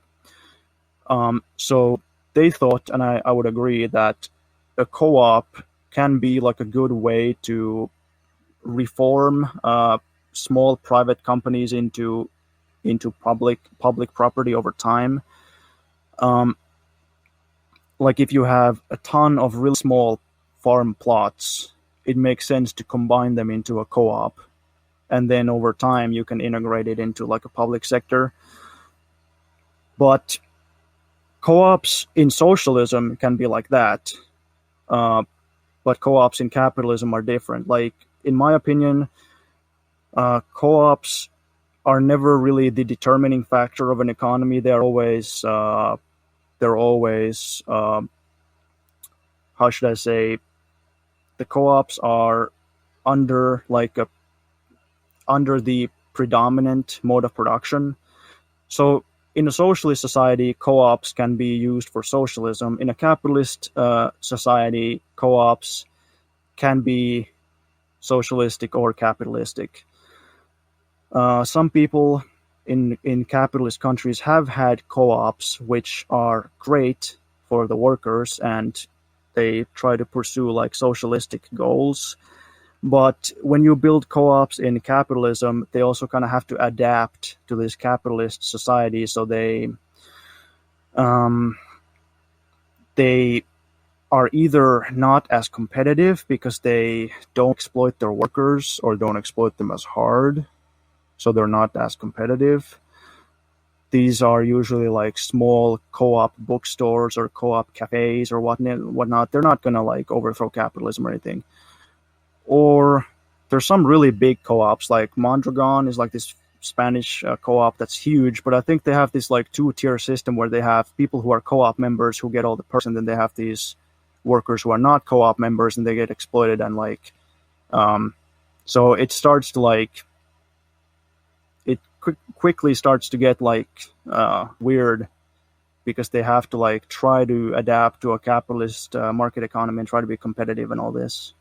B: So they thought, and I would agree, that a co-op can be like a good way to reform small private companies into public property over time. Like if you have a ton of really small farm plots, it makes sense to combine them into a co-op, and then over time you can integrate it into like a public sector. But co-ops in socialism can be like that, but co-ops in capitalism are different. Like, in my opinion, co-ops are never really the determining factor of an economy. They're always how should I say, the co-ops are under the predominant mode of production. So in a socialist society, co-ops can be used for socialism. In a capitalist society, co-ops can be socialistic or capitalistic. Some people in capitalist countries have had co-ops which are great for the workers, and they try to pursue like socialistic goals. But when you build co-ops in capitalism, they also kind of have to adapt to this capitalist society. So they are either not as competitive because they don't exploit their workers or don't exploit them as hard, so they're not as competitive. These are usually like small co-op bookstores or co-op cafes or whatnot. They're not going to like overthrow capitalism or anything. Or there's some really big co-ops, like Mondragon is like this Spanish co-op that's huge, but I think they have this like two-tier system where they have people who are co-op members who get all the perks, and then they have these workers who are not co-op members and they get exploited. And like, so it starts to like, it quickly starts to get like weird, because they have to like try to adapt to a capitalist market economy and try to be competitive and all this.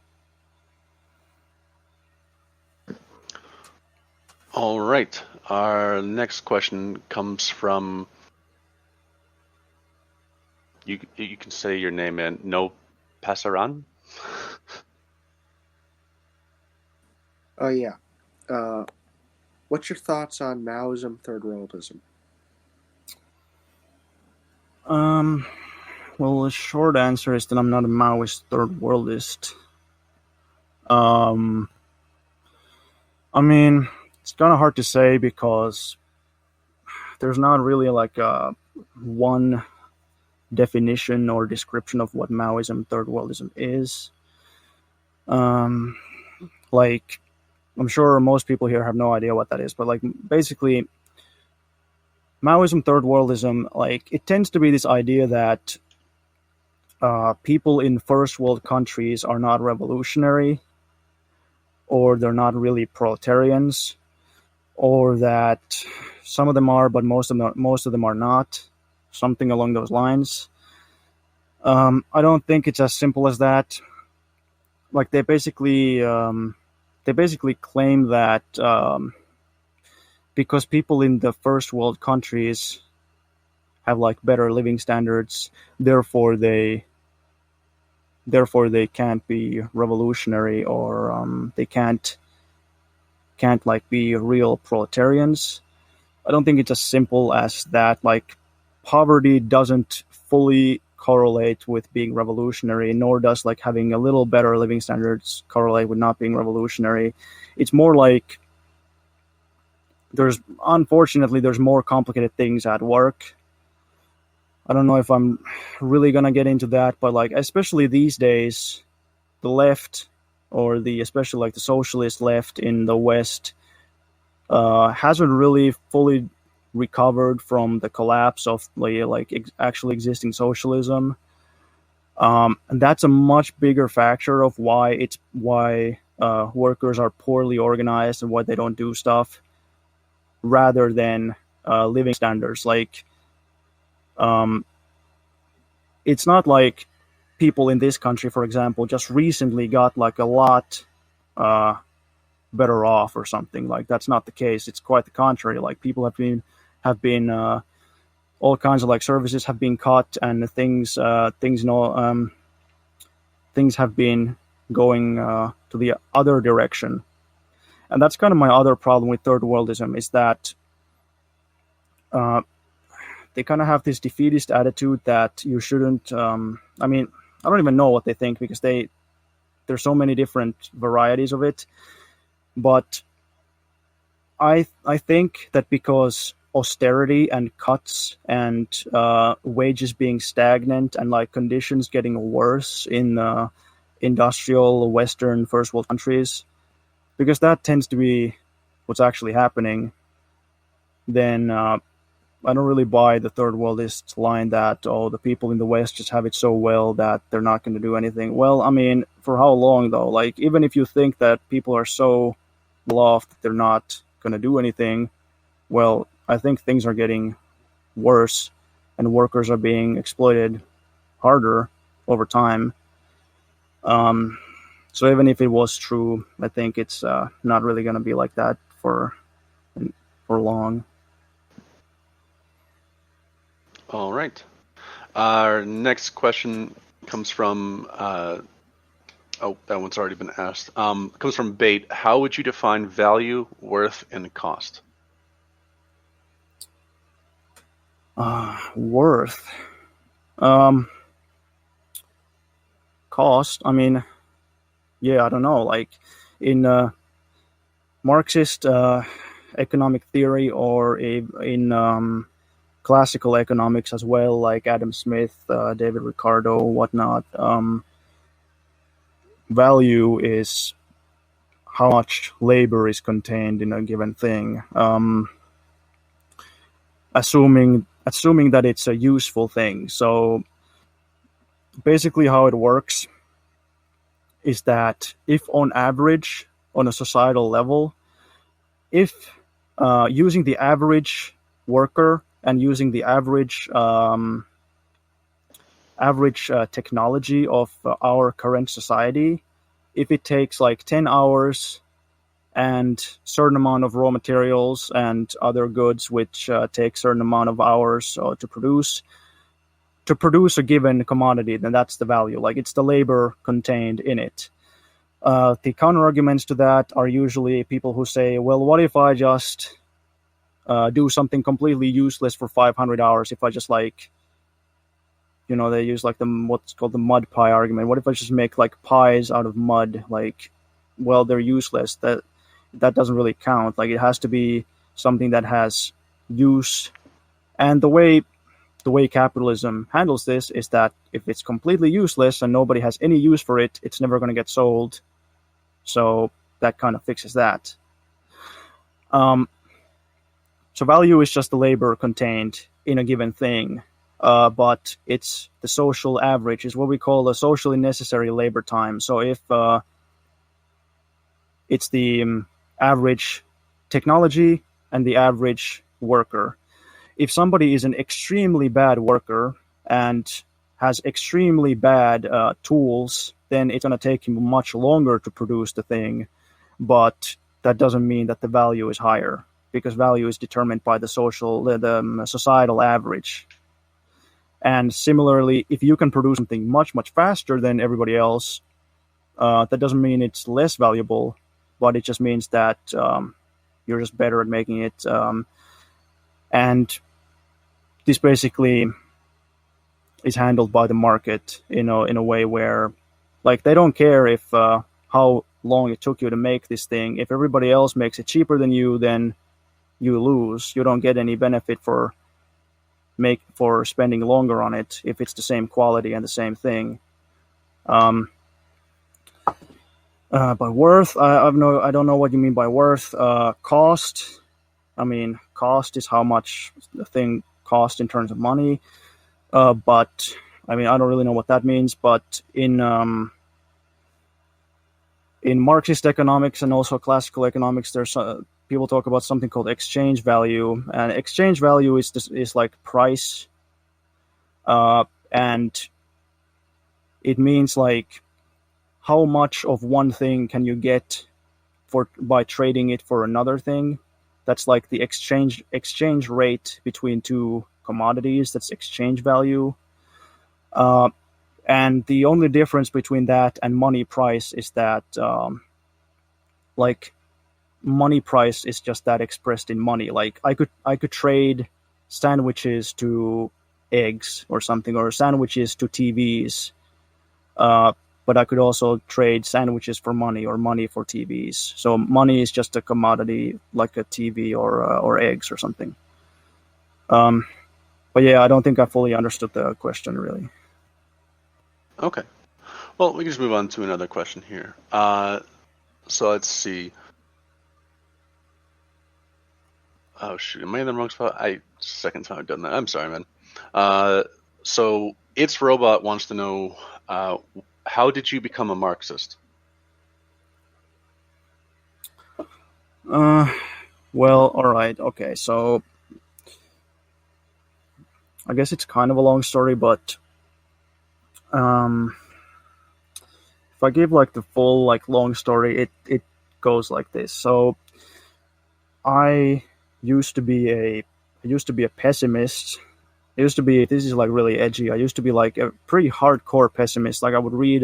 A: All right. Our next question comes from, you can say your name, and No Pasaran.
E: Oh yeah. What's your thoughts on Maoism, third worldism?
B: Well, the short answer is that I'm not a Maoist third worldist. I mean, it's kind of hard to say because there's not really like one definition or description of what Maoism, third worldism is. Like, I'm sure most people here have no idea what that is, but like basically, Maoism, third worldism, like it tends to be this idea that people in first world countries are not revolutionary, or they're not really proletarians, or that some of them are, but most of them are not, something along those lines. I don't think it's as simple as that. Like they basically claim that because people in the first world countries have like better living standards, therefore they can't be revolutionary, or they can't like be real proletarians. I don't think it's as simple as that. Like poverty doesn't fully correlate with being revolutionary, nor does like having a little better living standards correlate with not being revolutionary. It's more like unfortunately there's more complicated things at work. I don't know if I'm really gonna get into that, but like especially these days, the left, or especially like the socialist left in the West, hasn't really fully recovered from the collapse of actually existing socialism. And that's a much bigger factor of why workers are poorly organized and why they don't do stuff, rather than living standards. Like, it's not like people in this country, for example, just recently got like a lot better off or something. Like that's not the case. It's quite the contrary. Like people have been all kinds of like services have been cut, and things have been going to the other direction. And that's kind of my other problem with third worldism, is that they kind of have this defeatist attitude that you shouldn't. I mean, I don't even know what they think, because there's so many different varieties of it. But I think that because austerity and cuts and wages being stagnant and like conditions getting worse in industrial Western first world countries, because that tends to be what's actually happening, then I don't really buy the third worldist line that, the people in the West just have it so well that they're not going to do anything. Well, I mean, for how long though? Like, even if you think that people are so well off that they're not going to do anything, well, I think things are getting worse and workers are being exploited harder over time. So even if it was true, I think it's not really going to be like that for long.
A: All right. Our next question comes from, that one's already been asked. Comes from Bait. How would you define value, worth, and cost?
B: Worth. Cost, I mean, yeah, I don't know. Like in Marxist economic theory, or in classical economics as well, like Adam Smith, David Ricardo, whatnot, value is how much labor is contained in a given thing, assuming that it's a useful thing. So basically how it works is that if on average, on a societal level, if using the average worker and using the average technology of our current society, if it takes like 10 hours and certain amount of raw materials and other goods which take certain amount of hours to produce a given commodity, then that's the value. Like, it's the labor contained in it. The counter arguments to that are usually people who say, well, what if I just do something completely useless for 500 hours? If I just like, they use like what's called the mud pie argument. What if I just make like pies out of mud? Like, well, they're useless. That doesn't really count. Like, it has to be something that has use. And the way capitalism handles this is that if it's completely useless and nobody has any use for it, it's never going to get sold. So that kind of fixes that. So value is just the labor contained in a given thing, but it's the social average, is what we call the socially necessary labor time. So if it's the average technology and the average worker. If somebody is an extremely bad worker and has extremely bad tools, then it's going to take him much longer to produce the thing, but that doesn't mean that the value is higher, because value is determined by the societal average. And similarly, if you can produce something much, much faster than everybody else, that doesn't mean it's less valuable, but it just means that you're just better at making it. And this basically is handled by the market, in a way where, like, they don't care if how long it took you to make this thing. If everybody else makes it cheaper than you, then you lose. You don't get any benefit for spending longer on it if it's the same quality and the same thing. By worth, I don't know what you mean by worth. Cost, I mean, cost is how much the thing cost in terms of money. But I mean, I don't really know what that means. But in Marxist economics and also classical economics, there's people talk about something called exchange value, and exchange value is like price, and it means like how much of one thing can you get by trading it for another thing. That's like the exchange rate between two commodities. That's exchange value. And the only difference between that and money price is that like money price is just that expressed in money. Like I could trade sandwiches to eggs or something, or sandwiches to TVs. But I could also trade sandwiches for money or money for TVs. So money is just a commodity like a TV or eggs or something. But yeah, I don't think I fully understood the question really.
A: Okay. Well, we can just move on to another question here. So let's see. Oh shoot, am I in the wrong spot? Second time I've done that. I'm sorry, man. So It's Robot wants to know, how did you become a Marxist?
B: Well, all right, okay. So I guess it's kind of a long story, but if I give like the full like long story, it goes like this. So I used to be a pessimist. This is like really edgy. I used to be like a pretty hardcore pessimist. Like I would read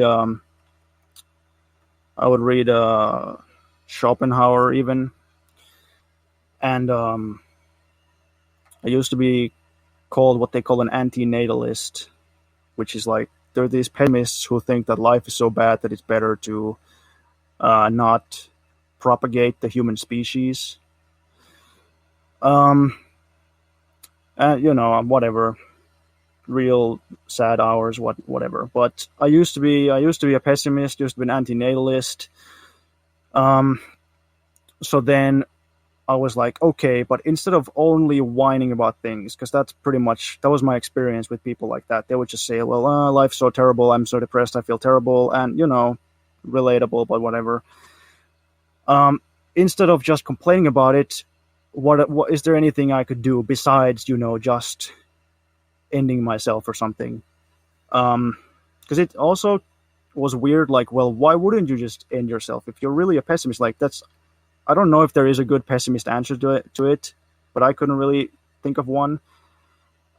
B: Schopenhauer even, and I used to be called what they call an anti-natalist, which is like there are these pessimists who think that life is so bad that it's better to not propagate the human species. Whatever, real sad hours, whatever. But I used to be a pessimist, used to be an anti-natalist. So then I was like, okay, but instead of only whining about things, because that was my experience with people like that. They would just say, well, life's so terrible, I'm so depressed, I feel terrible, and, relatable, but whatever. Instead of just complaining about it, what is there anything I could do besides, just ending myself or something? Because it also was weird, like, well, why wouldn't you just end yourself? If you're really a pessimist, like I don't know if there is a good pessimist answer to it, but I couldn't really think of one.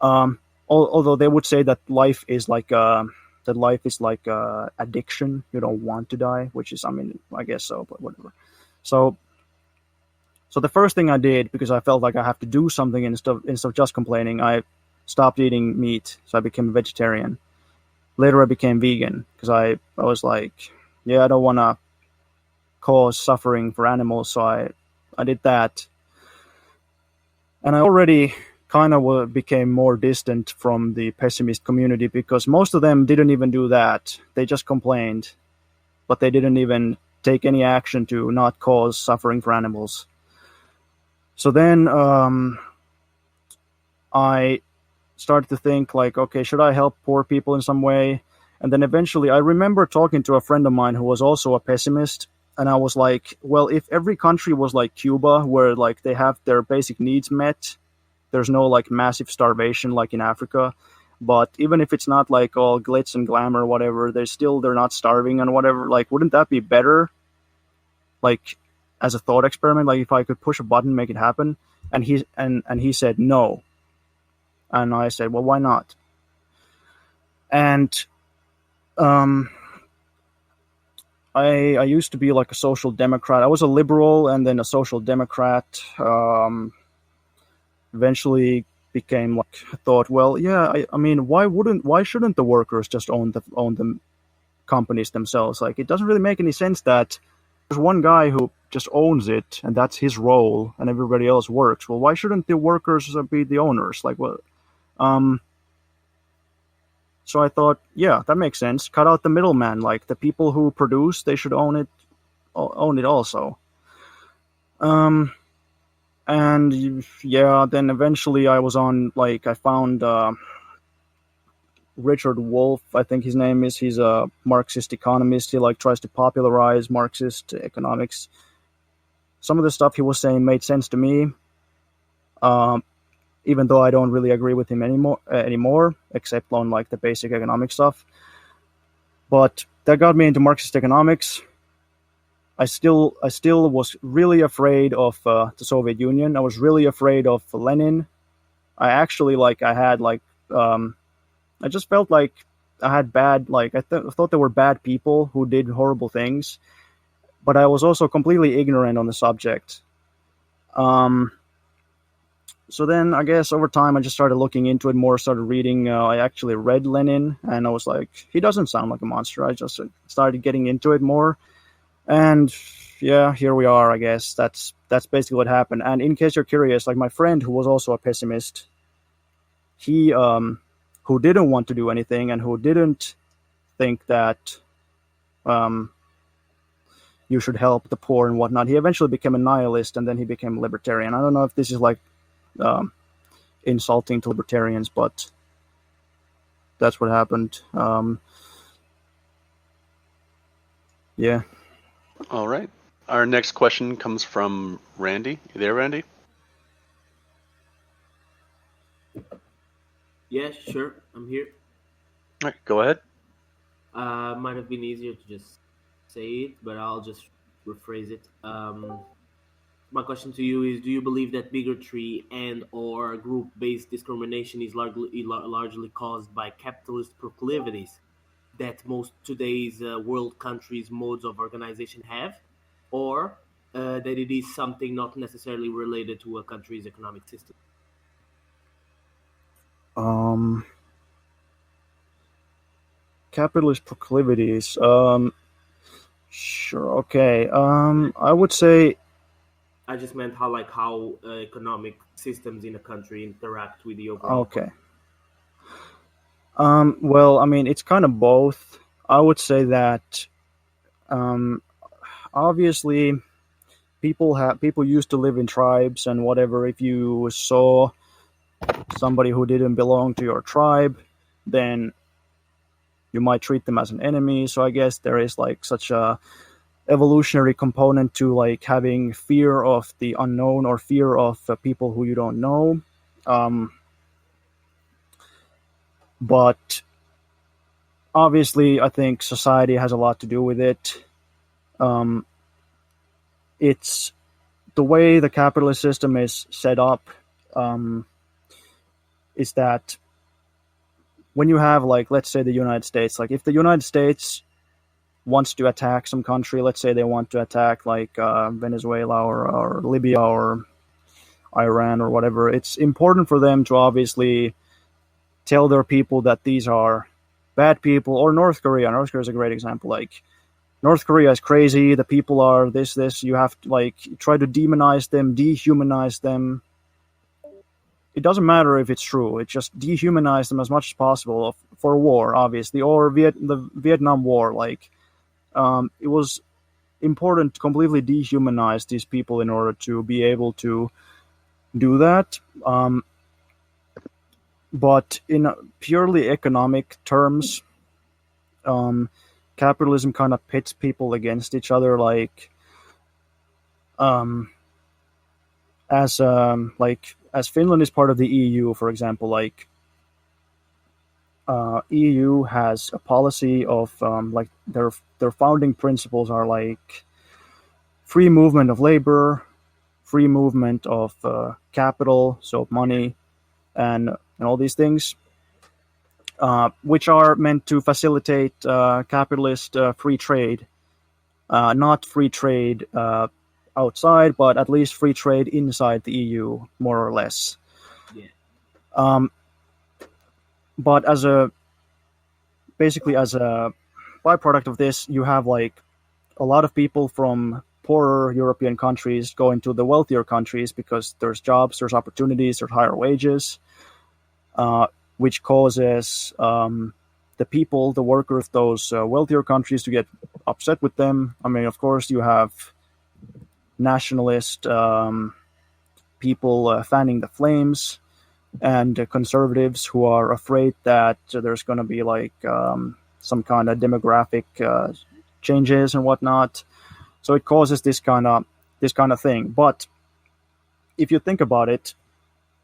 B: Although they would say that life is like addiction. You don't want to die, which is, I guess so, but whatever. So the first thing I did, because I felt like I have to do something instead of just complaining, I stopped eating meat, so I became a vegetarian. Later I became vegan, because I was like, yeah, I don't want to cause suffering for animals, so I did that. And I already kind of became more distant from the pessimist community, because most of them didn't even do that. They just complained, but they didn't even take any action to not cause suffering for animals. So then I started to think like, okay, should I help poor people in some way? And then eventually I remember talking to a friend of mine who was also a pessimist, and I was like, well, if every country was like Cuba, where like they have their basic needs met, there's no like massive starvation like in Africa. But even if it's not like all glitz and glamour or whatever, they're not starving and whatever. Like, wouldn't that be better? Like, as a thought experiment, like if I could push a button, make it happen. And he said no. And I said, well, why not? And I used to be like a social democrat. I was a liberal and then a social democrat. Eventually became like, thought, well, yeah, I mean, why shouldn't the workers just own the companies themselves? Like, it doesn't really make any sense that there's one guy who just owns it and that's his role and everybody else works. Well, why shouldn't the workers be the owners? Like, well, so I thought, yeah, that makes sense. Cut out the middleman. Like, the people who produce, they should own it also. And yeah, then eventually I was on, like, I found Richard Wolff, I think his name is. He's a Marxist economist. He like tries to popularize Marxist economics. Some of the stuff he was saying made sense to me, even though I don't really agree with him anymore, except on like the basic economic stuff. But that got me into Marxist economics. I still was really afraid of the Soviet Union. I was really afraid of Lenin. I just felt like I had bad, like, I thought there were bad people who did horrible things, but I was also completely ignorant on the subject. So then I guess over time I just started looking into it more, started reading. I actually read Lenin, and I was like, he doesn't sound like a monster. I just started getting into it more. And yeah, here we are, I guess. That's basically what happened. And in case you're curious, like my friend who was also a pessimist, he who didn't want to do anything and who didn't think that you should help the poor and whatnot, he eventually became a nihilist and then he became a libertarian. I don't know if this is like insulting to libertarians, but that's what happened. Yeah.
A: All right. Our next question comes from Randy. You there, Randy?
F: Yeah, sure. I'm here.
A: All right, go ahead.
F: Might have been easier to just say it, but I'll just rephrase it. My question to you is, do you believe that bigotry and or group-based discrimination is largely caused by capitalist proclivities that most today's world countries' modes of organization have, or that it is something not necessarily related to a country's economic system?
B: Capitalist proclivities. Sure. Okay. I would say.
F: I just meant how economic systems in a country interact with the overall.
B: Okay. Well, I mean, it's kind of both. I would say that, obviously, people used to live in tribes and whatever. If you saw somebody who didn't belong to your tribe, then you might treat them as an enemy. So I guess there is like such a evolutionary component to like having fear of the unknown or fear of people who you don't know. But obviously, I think society has a lot to do with it. It's the way the capitalist system is set up. Is that when you have, like, let's say the United States, like if the United States wants to attack some country, let's say they want to attack like Venezuela or Libya or Iran or whatever, it's important for them to obviously tell their people that these are bad people. Or North Korea. North Korea is a great example. Like, North Korea is crazy. The people are this. You have to like try to demonize them, dehumanize them. It doesn't matter if it's true. It just dehumanize them as much as possible for war, obviously, or the Vietnam War. Like, it was important to completely dehumanize these people in order to be able to do that. But in purely economic terms, capitalism kind of pits people against each other, like as Finland is part of the EU, for example, like EU has a policy of like their founding principles are like free movement of labor, free movement of capital, so money, and all these things, which are meant to facilitate capitalist free trade, not free trade outside, but at least free trade inside the EU, more or less.
F: Yeah.
B: But as a byproduct of this, you have like a lot of people from poorer European countries going to the wealthier countries because there's jobs, there's opportunities, there's higher wages, which causes the people, the workers, those wealthier countries to get upset with them. I mean, of course, you have nationalist people fanning the flames, and conservatives who are afraid that there's going to be like some kind of demographic changes and whatnot. So it causes this kind of thing. But if you think about it,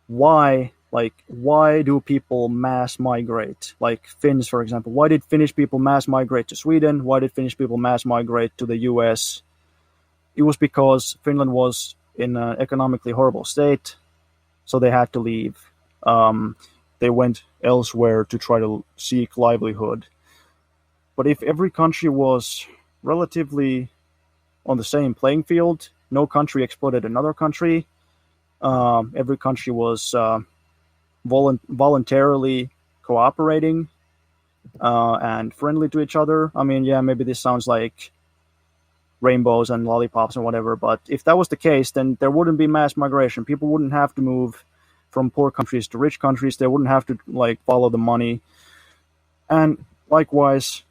B: why do people mass migrate? Like Finns, for example. Why did Finnish people mass migrate to Sweden? Why did Finnish people mass migrate to the US? It was because Finland was in an economically horrible state, so they had to leave. They went elsewhere to try to seek livelihood. But if every country was relatively on the same playing field, no country exploited another country, every country was voluntarily cooperating and friendly to each other. I mean, yeah, maybe this sounds like rainbows and lollipops and whatever, but if that was the case, then there wouldn't be mass migration. People wouldn't have to move from poor countries to rich countries. They wouldn't have to like follow the money. And likewise,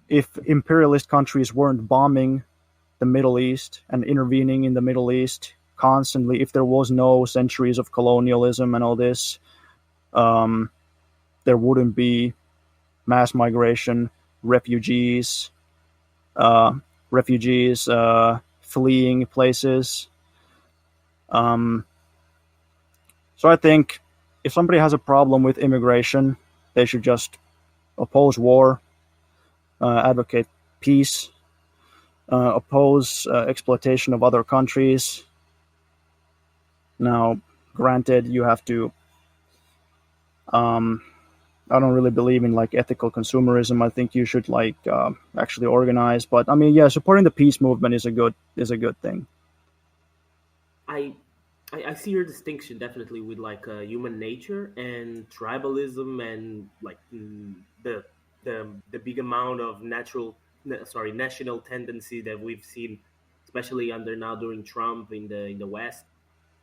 B: if imperialist countries weren't bombing the Middle East and intervening in the Middle East constantly, if there was no centuries of colonialism and all this, there wouldn't be mass migration, refugees fleeing places. So I think if somebody has a problem with immigration, they should just oppose war, advocate peace, oppose exploitation of other countries. Now, granted, you have to. I don't really believe in like ethical consumerism. I think you should like actually organize. But I mean, yeah, supporting the peace movement is a good thing.
F: I see your distinction definitely with like human nature and tribalism and like the big amount of national tendency that we've seen, especially under now during Trump in the West.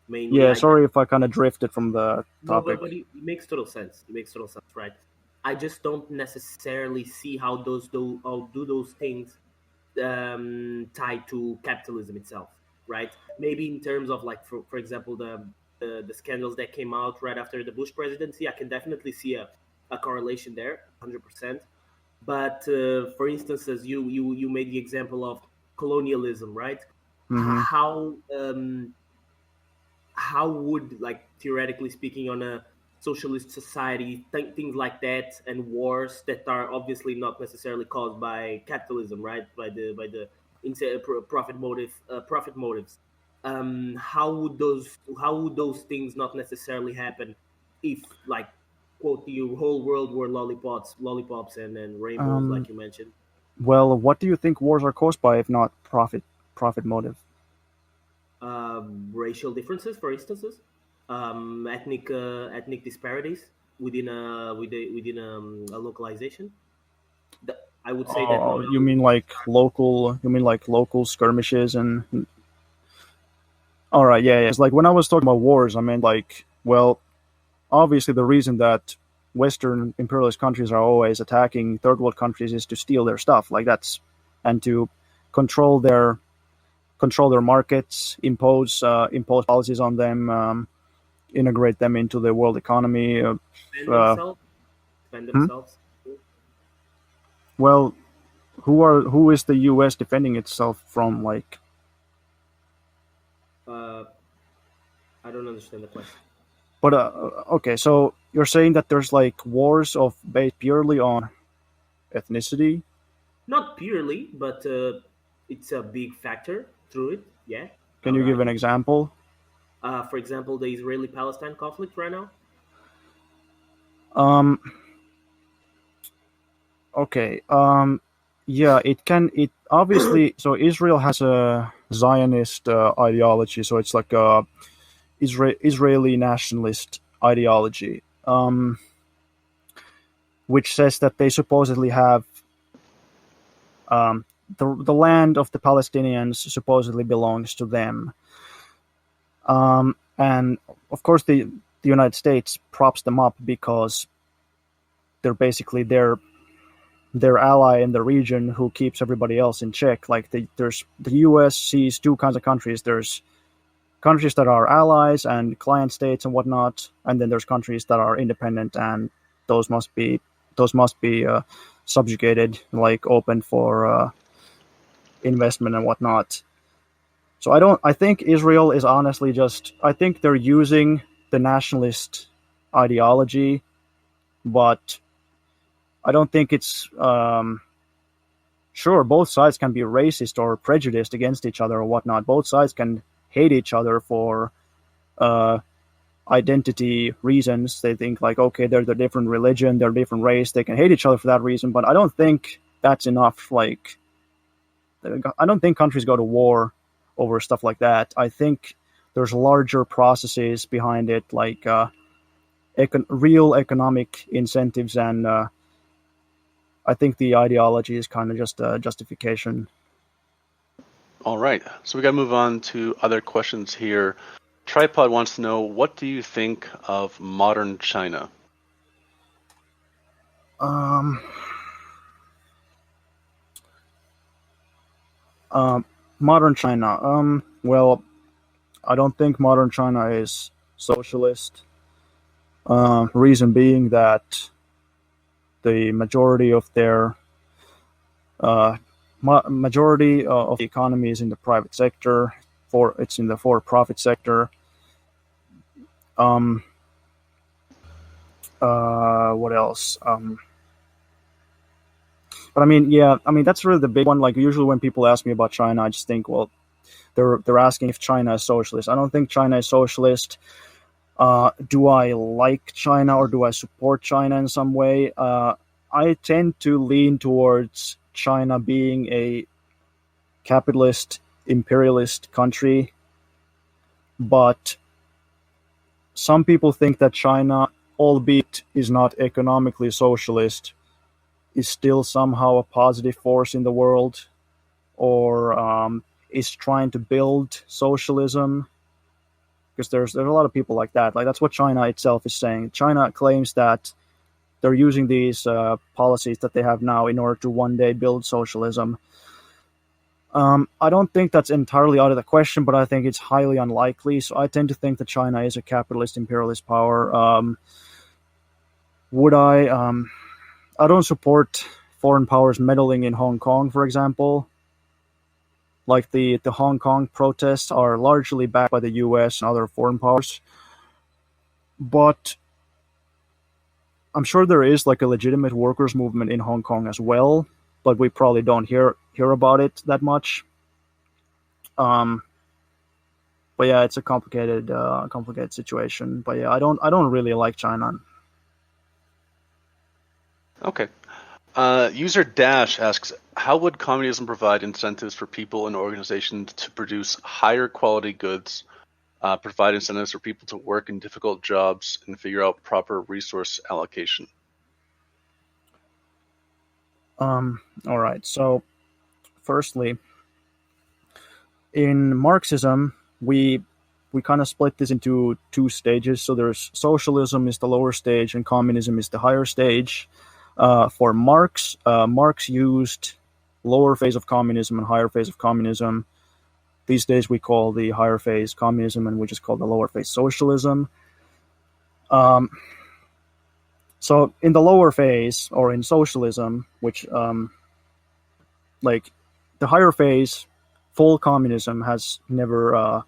F: Mainly,
B: yeah, sorry if I kind of drifted from the topic.
F: No, but it makes total sense. It makes total sense, right? I just don't necessarily see how those things tied to capitalism itself, right? Maybe in terms of like, for example, the scandals that came out right after the Bush presidency, I can definitely see a correlation there, 100%. But for instance, as you made the example of colonialism, right?
B: Mm-hmm.
F: How would, like, theoretically speaking, on a socialist society, things like that and wars that are obviously not necessarily caused by capitalism, right? By the profit motives. How would those things not necessarily happen if, like, quote, the whole world were lollipops and rainbows, like you mentioned?
B: Well, what do you think wars are caused by if not profit motive?
F: Racial differences, for instances, ethnic disparities within a localization. I would say that.
B: You mean like local skirmishes and? All right, yeah. It's like when I was talking about wars, I meant like, well, obviously the reason that Western imperialist countries are always attacking third world countries is to steal their stuff, like that's, and to control their markets, impose policies on them, integrate them into the world economy.
F: Defend themselves.
B: Well, who is the U.S. defending itself from? Like,
F: I don't understand the question.
B: but okay, so you're saying that there's like wars based purely on ethnicity?
F: Not purely, but it's a big factor through it. Yeah.
B: Can you give an example?
F: For example, the Israeli-Palestine conflict right now.
B: Okay. Yeah, it can. It obviously. So Israel has a Zionist ideology. So it's like a Israeli nationalist ideology, which says that they supposedly have the land of the Palestinians supposedly belongs to them. And of course, the United States props them up because they're basically their ally in the region who keeps everybody else in check. Like the U.S. sees two kinds of countries. There's countries that are allies and client states and whatnot, and then there's countries that are independent, and those must be subjugated, like open for investment and whatnot. So I think Israel is honestly I think they're using the nationalist ideology, but I don't think it's sure, both sides can be racist or prejudiced against each other or whatnot. Both sides can hate each other for identity reasons. They think like, okay, they're a different religion, they're a different race, they can hate each other for that reason, but I don't think that's enough. Like, I don't think countries go to war over stuff like that. I think there's larger processes behind it, like real economic incentives, and I think the ideology is kind of just a justification.
A: All right, so we got to move on to other questions here. Tripod wants to know, what do you think of modern China?
B: Modern China. Well, I don't think modern China is socialist. Reason being that the majority of their majority of the economy is in the private sector. It's in the for-profit sector. What else? But I mean, yeah, I mean that's really the big one. Like usually when people ask me about China, I just think, well, they're asking if China is socialist. I don't think China is socialist. Do I like China or do I support China in some way? I tend to lean towards China being a capitalist, imperialist country, but some people think that China, albeit is not economically socialist, is still somehow a positive force in the world, or is trying to build socialism. Because there's a lot of people like that. Like that's what China itself is saying. China claims that they're using these policies that they have now in order to one day build socialism. I don't think that's entirely out of the question, but I think it's highly unlikely. So I tend to think that China is a capitalist imperialist power. Would I? I don't support foreign powers meddling in Hong Kong, for example. Like the Hong Kong protests are largely backed by the U.S. and other foreign powers. But I'm sure there is like a legitimate workers' movement in Hong Kong as well, but we probably don't hear about it that much. But yeah, it's a complicated situation. But yeah, I don't really like China.
A: Okay. User Dash asks, how would communism provide incentives for people and organizations to produce higher quality goods, provide incentives for people to work in difficult jobs, and figure out proper resource allocation?
B: All right. So, firstly, in Marxism, we kind of split this into two stages. So there's socialism is the lower stage, and communism is the higher stage. For Marx, Marx used lower phase of communism and higher phase of communism. These days we call the higher phase communism, and we just call the lower phase socialism. So in the lower phase, or in socialism, which like the higher phase, full communism has never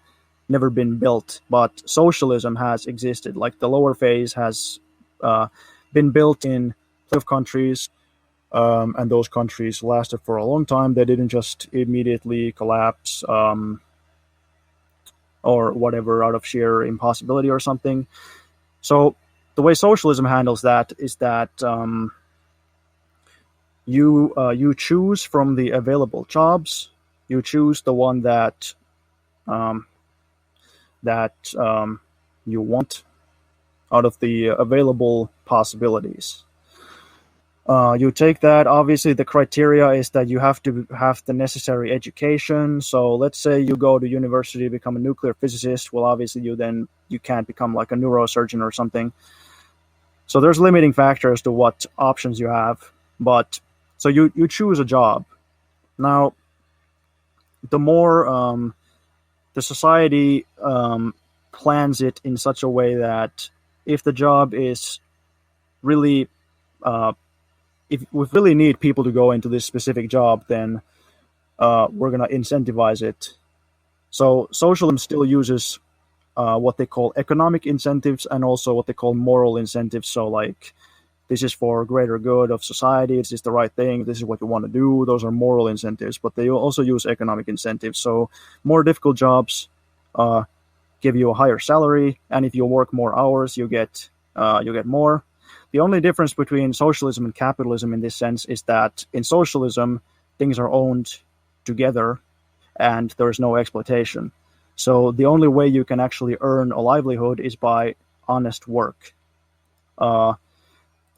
B: been built, but socialism has existed. Like the lower phase has been built in plenty of countries, and those countries lasted for a long time. They didn't just immediately collapse or whatever out of sheer impossibility or something. So the way socialism handles that is that you choose from the available jobs. You choose the one that you want out of the available possibilities. You take that. Obviously, the criteria is that you have to have the necessary education. So let's say you go to university to become a nuclear physicist. Well, obviously, you can't become like a neurosurgeon or something. So there's limiting factors to what options you have. But so you choose a job. Now, the more the society plans it in such a way that if the job is really if we really need people to go into this specific job, then we're going to incentivize it. So socialism still uses what they call economic incentives and also what they call moral incentives. So like, this is for greater good of society, this is the right thing, this is what you want to do. Those are moral incentives, but they also use economic incentives. So more difficult jobs give you a higher salary, and if you work more hours, you get more. The only difference between socialism and capitalism in this sense is that in socialism, things are owned together and there is no exploitation. So the only way you can actually earn a livelihood is by honest work,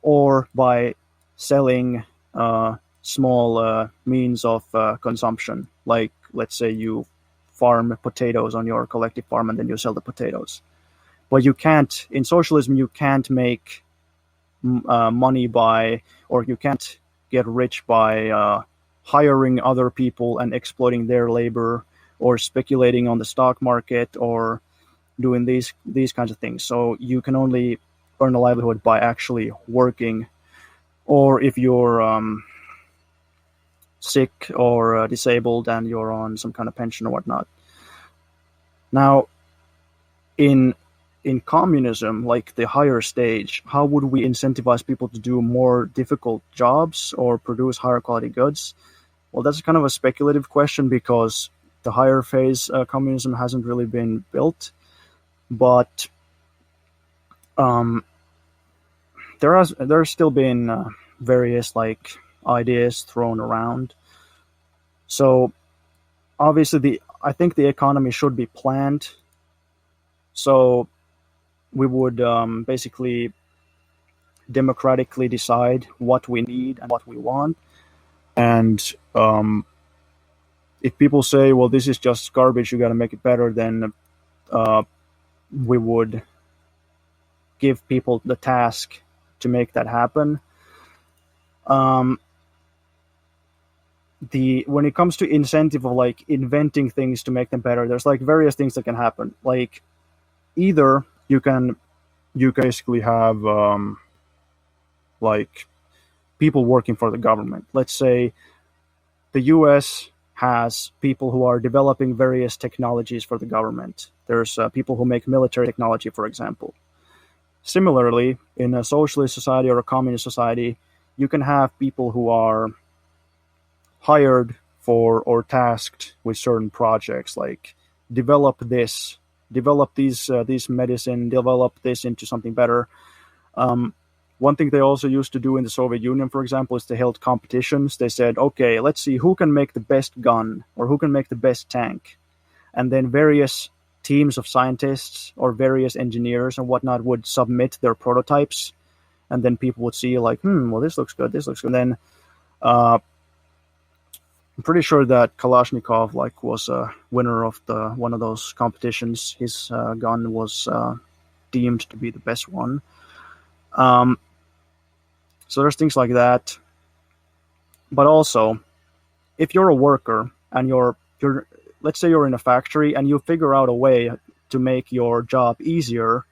B: or by selling small means of consumption. Like, let's say you farm potatoes on your collective farm and then you sell the potatoes. But you can't, in socialism, you can't make money by, or you can't get rich by hiring other people and exploiting their labor, or speculating on the stock market, or doing these kinds of things. So you can only earn a livelihood by actually working, or if you're sick or disabled and you're on some kind of pension or whatnot. Now, in communism, like the higher stage, how would we incentivize people to do more difficult jobs or produce higher quality goods? Well, that's kind of a speculative question because the higher phase communism hasn't really been built. But there's still been various like ideas thrown around. So obviously, I think the economy should be planned. So we would basically democratically decide what we need and what we want. And if people say, well, this is just garbage, you got to make it better, then we would give people the task to make that happen. When it comes to incentive of like inventing things to make them better, there's like various things that can happen. Like, either you can basically have like people working for the government. Let's say the US has people who are developing various technologies for the government. There's people who make military technology, for example. Similarly, in a socialist society or a communist society, you can have people who are hired for or tasked with certain projects, like develop these medicine, develop this into something better. One thing they also used to do in the Soviet Union, for example, is they held competitions. They said, okay, let's see who can make the best gun or who can make the best tank. And then various teams of scientists or various engineers and whatnot would submit their prototypes. And then people would see like, well, this looks good, this looks good. And then I'm pretty sure that Kalashnikov was a winner of one of those competitions. His gun was deemed to be the best one. So there's things like that. But also, if you're a worker and you're let's say you're in a factory and you figure out a way to make your job easier,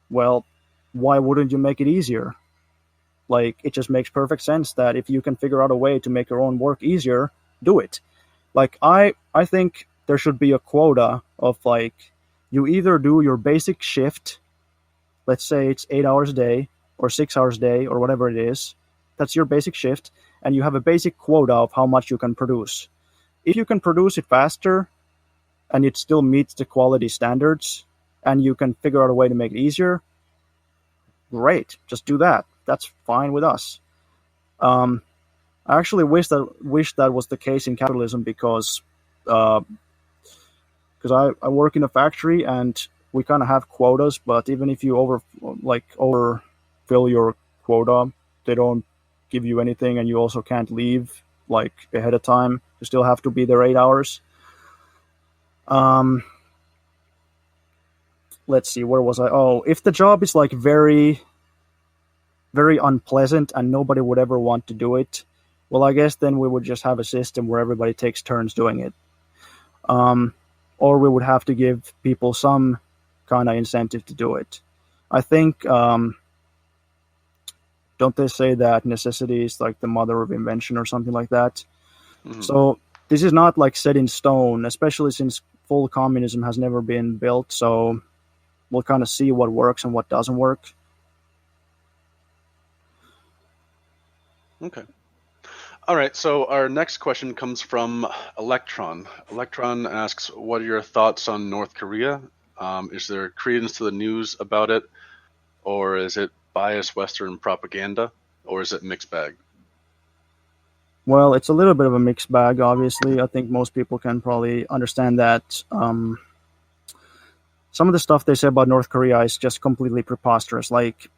B: well, why wouldn't you make it easier? Like, it just makes perfect sense that if you can figure out a way to make your own work easier, do it. Like, I think there should be a quota of, like, you either do your basic shift, let's say it's 8 hours a day or 6 hours a day or whatever it is, that's your basic shift, and you have a basic quota of how much you can produce. If you can produce it faster and it still meets the quality standards and you can figure out a way to make it easier, great, just do that. That's fine with us. I actually wish that was the case in capitalism because I work in a factory and we kind of have quotas, but even if you overfill your quota, they don't give you anything, and you also can't leave like ahead of time. You still have to be there 8 hours. Let's see, where was I? Oh, if the job is like very, very unpleasant and nobody would ever want to do it, well, I guess then we would just have a system where everybody takes turns doing it. Or we would have to give people some kind of incentive to do it. I think, don't they say that necessity is like the mother of invention or something like that? Mm-hmm. So this is not like set in stone, especially since full communism has never been built. So we'll kind of see what works and what doesn't work.
A: Okay. All right, so our next question comes from Electron. Electron asks, what are your thoughts on North Korea? Is there credence to the news about it? Or is it biased Western propaganda? Or is it mixed bag?
B: Well, it's a little bit of a mixed bag, obviously. I think most people can probably understand that. Some of the stuff they say about North Korea is just completely preposterous. Like,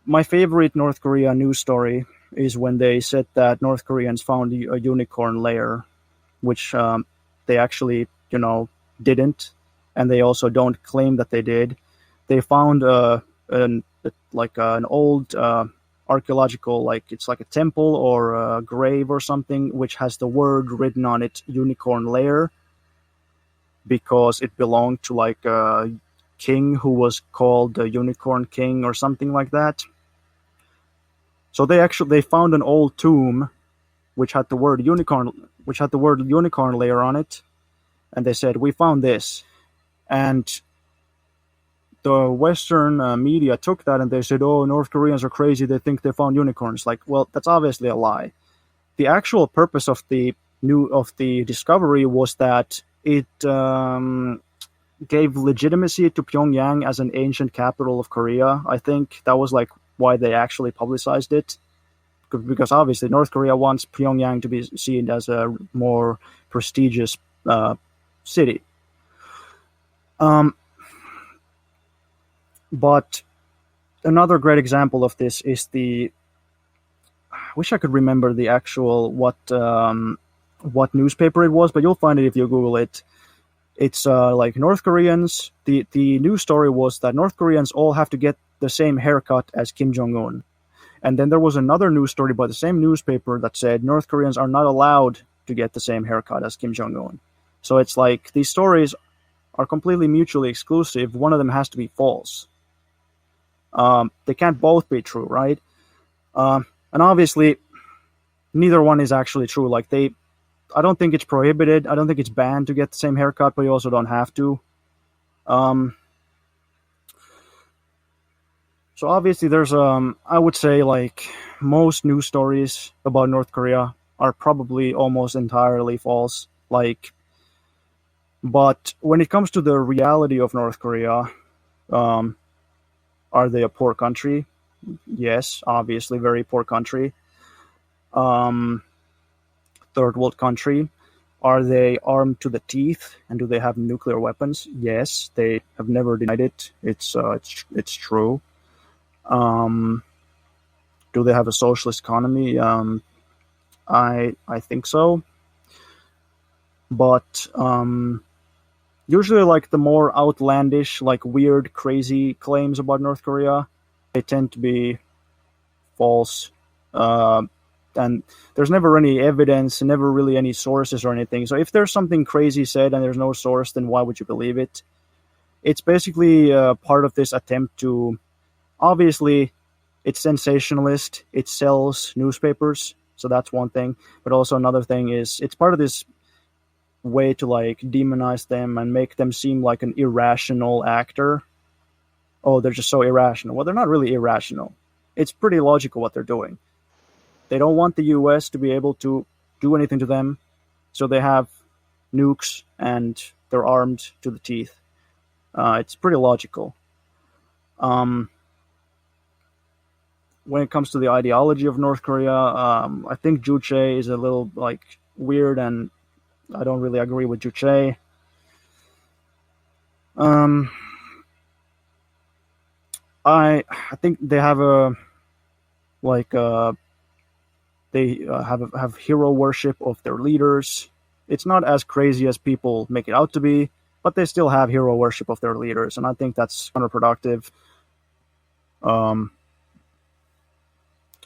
B: my favorite North Korea news story is when they said that North Koreans found a unicorn lair, which they actually, didn't, and they also don't claim that they did. They found an old archaeological, like it's like a temple or a grave or something, which has the word written on it, unicorn lair, because it belonged to like a king who was called the Unicorn King or something like that. So they found an old tomb which had the word unicorn layer on it, and they said, we found this. And the Western media took that and they said, oh, North Koreans are crazy, they think they found unicorns. Like, well, that's obviously a lie. The actual purpose of the discovery was that it gave legitimacy to Pyongyang as an ancient capital of Korea. I think that was like why they actually publicized it, because obviously North Korea wants Pyongyang to be seen as a more prestigious city. But another great example of this is I wish I could remember the actual what newspaper it was, but you'll find it if you Google it. It's like North Koreans. The news story was that North Koreans all have to get the same haircut as Kim Jong-un. And then there was another news story by the same newspaper that said North Koreans are not allowed to get the same haircut as Kim Jong-un. So it's like these stories are completely mutually exclusive. One of them has to be false. They can't both be true, right? And obviously, neither one is actually true. Like I don't think it's prohibited. I don't think it's banned to get the same haircut, but you also don't have to. So obviously there's, I would say like most news stories about North Korea are probably almost entirely false. Like, but when it comes to the reality of North Korea, are they a poor country? Yes, obviously very poor country. Third world country. Are they armed to the teeth and do they have nuclear weapons? Yes, they have never denied it. It's true. Do they have a socialist economy? I think so. But usually like the more outlandish, like weird, crazy claims about North Korea, they tend to be false. That and there's never any evidence, never really any sources or anything. So if there's something crazy said and there's no source, then why would you believe it? It's basically part of this attempt to, obviously, it's sensationalist. It sells newspapers, so that's one thing. But also another thing is it's part of this way to like demonize them and make them seem like an irrational actor. Oh, they're just so irrational. Well, they're not really irrational. It's pretty logical what they're doing. They don't want the US to be able to do anything to them, so they have nukes and they're armed to the teeth. It's pretty logical. When it comes to the ideology of North Korea, I think Juche is a little like weird, and I don't really agree with Juche. I think they have a have hero worship of their leaders. It's not as crazy as people make it out to be, but they still have hero worship of their leaders, and I think that's counterproductive.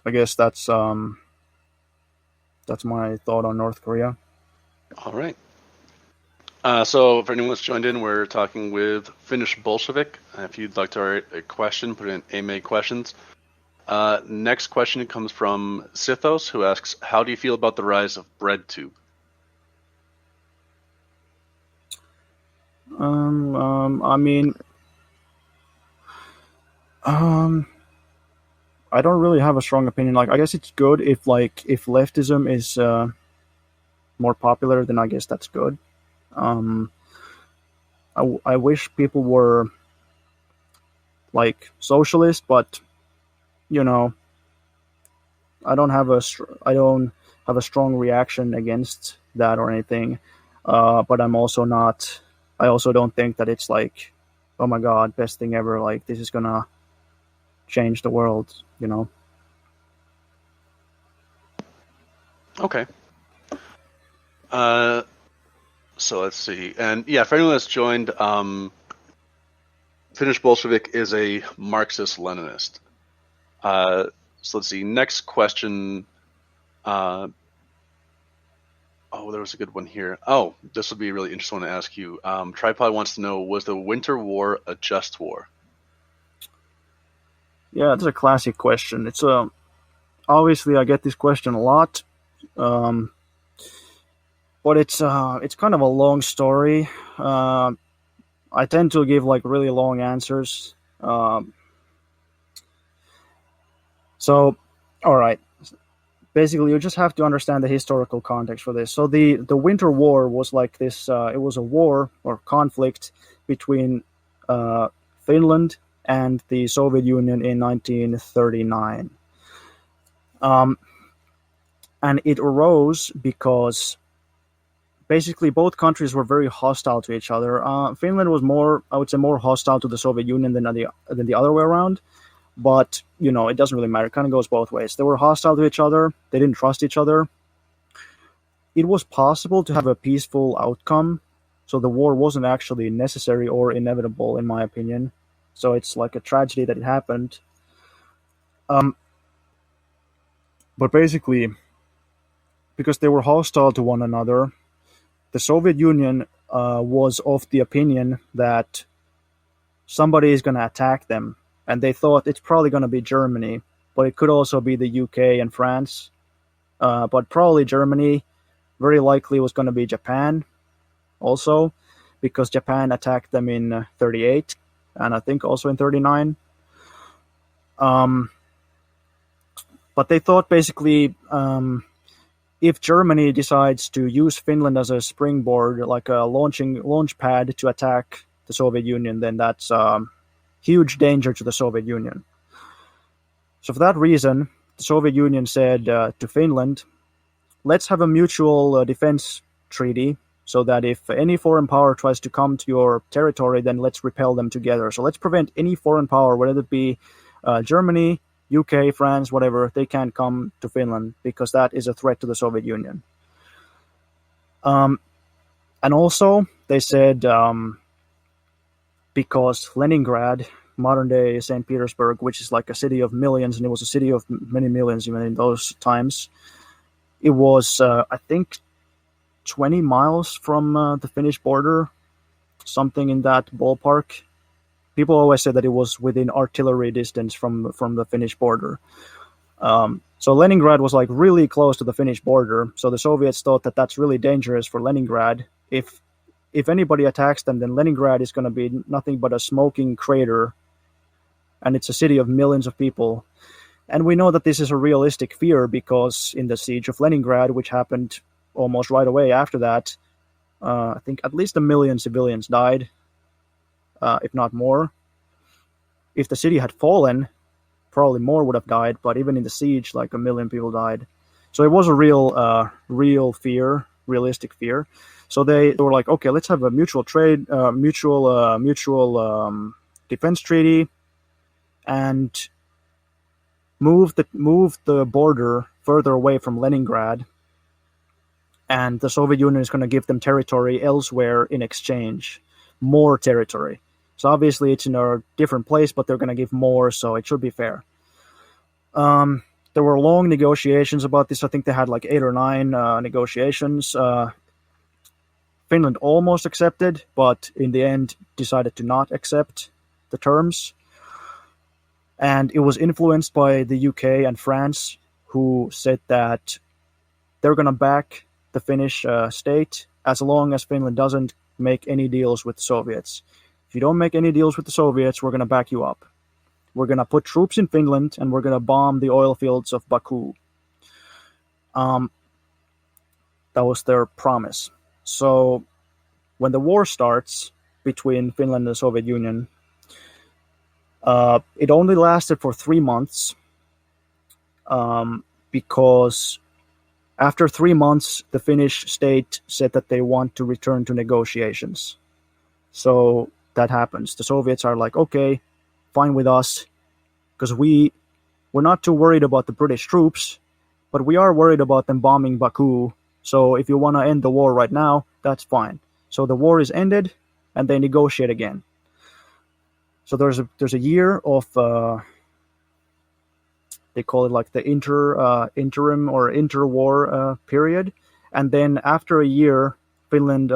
B: I guess that's my thought on North Korea.
A: All right. So for anyone that's joined in, we're talking with Finnish Bolshevik. If you'd like to write a question, put in AMA questions. Next question comes from Sithos, who asks, how do you feel about the rise of BreadTube?
B: I don't really have a strong opinion. Like, I guess it's good if leftism is more popular, then I guess that's good. I wish people were like socialist, but you know, I don't have a strong reaction against that or anything. But I also don't think that it's like, oh my god, best thing ever. Like, this is gonna change the world, you know.
A: Okay. So let's see. And yeah, for anyone that's joined, Finnish Bolshevik is a Marxist-Leninist. So let's see. Next question. There was a good one here. Oh, this would be a really interesting one to ask you. Tripod wants to know, was the Winter War a just war?
B: Yeah, that's a classic question. It's obviously I get this question a lot. But it's kind of a long story. I tend to give like really long answers. So, all right. Basically, you just have to understand the historical context for this. So the Winter War was like this. It was a war or conflict between Finland and the Soviet Union in 1939. And it arose because basically both countries were very hostile to each other. Finland was more hostile to the Soviet Union than the other way around. But, you know, it doesn't really matter. It kind of goes both ways. They were hostile to each other. They didn't trust each other. It was possible to have a peaceful outcome. So the war wasn't actually necessary or inevitable, in my opinion. So it's like a tragedy that it happened. But basically, because they were hostile to one another, the Soviet Union was of the opinion that somebody is going to attack them. And they thought it's probably going to be Germany, but it could also be the UK and France. But probably Germany, very likely was going to be Japan also, because Japan attacked them in 38 and I think also in 39. But they thought basically if Germany decides to use Finland as a springboard, like a launch pad to attack the Soviet Union, then that's huge danger to the Soviet Union. So for that reason, the Soviet Union said to Finland, let's have a mutual defense treaty so that if any foreign power tries to come to your territory, then let's repel them together. So let's prevent any foreign power, whether it be Germany, UK, France, whatever, they can't come to Finland because that is a threat to the Soviet Union. And also, they said because Leningrad, modern-day St. Petersburg, which is like a city of millions, and it was a city of many millions even in those times, It was, I think, 20 miles from the Finnish border, something in that ballpark. People always say that it was within artillery distance from the Finnish border. So Leningrad was like really close to the Finnish border. So the Soviets thought that that's really dangerous for Leningrad. If anybody attacks them, then Leningrad is going to be nothing but a smoking crater, and it's a city of millions of people. And we know that this is a realistic fear because in the siege of Leningrad, which happened almost right away after that, I think at least 1 million civilians died, if not more. If the city had fallen, probably more would have died, but even in the siege, like 1 million people died. So it was a real fear, realistic fear. So they were like, okay, let's have a mutual defense treaty, and move the border further away from Leningrad, and the Soviet Union is going to give them territory elsewhere in exchange, more territory. So obviously it's in a different place, but they're going to give more, so it should be fair. There were long negotiations about this. I think they had like 8 or 9 negotiations. Finland almost accepted, but in the end decided to not accept the terms. And it was influenced by the UK and France, who said that they're going to back the Finnish state as long as Finland doesn't make any deals with the Soviets. If you don't make any deals with the Soviets, we're going to back you up. We're going to put troops in Finland, and we're going to bomb the oil fields of Baku. That was their promise. So when the war starts between Finland and the Soviet Union, it only lasted for 3 months, because after 3 months, the Finnish state said that they want to return to negotiations. So that happens. The Soviets are like, okay, fine with us, because we're not too worried about the British troops, but we are worried about them bombing Baku. So if you want to end the war right now, that's fine. So the war is ended, and they negotiate again. So there's a year of they call it like the interim or interwar period, and then after a year, Finland,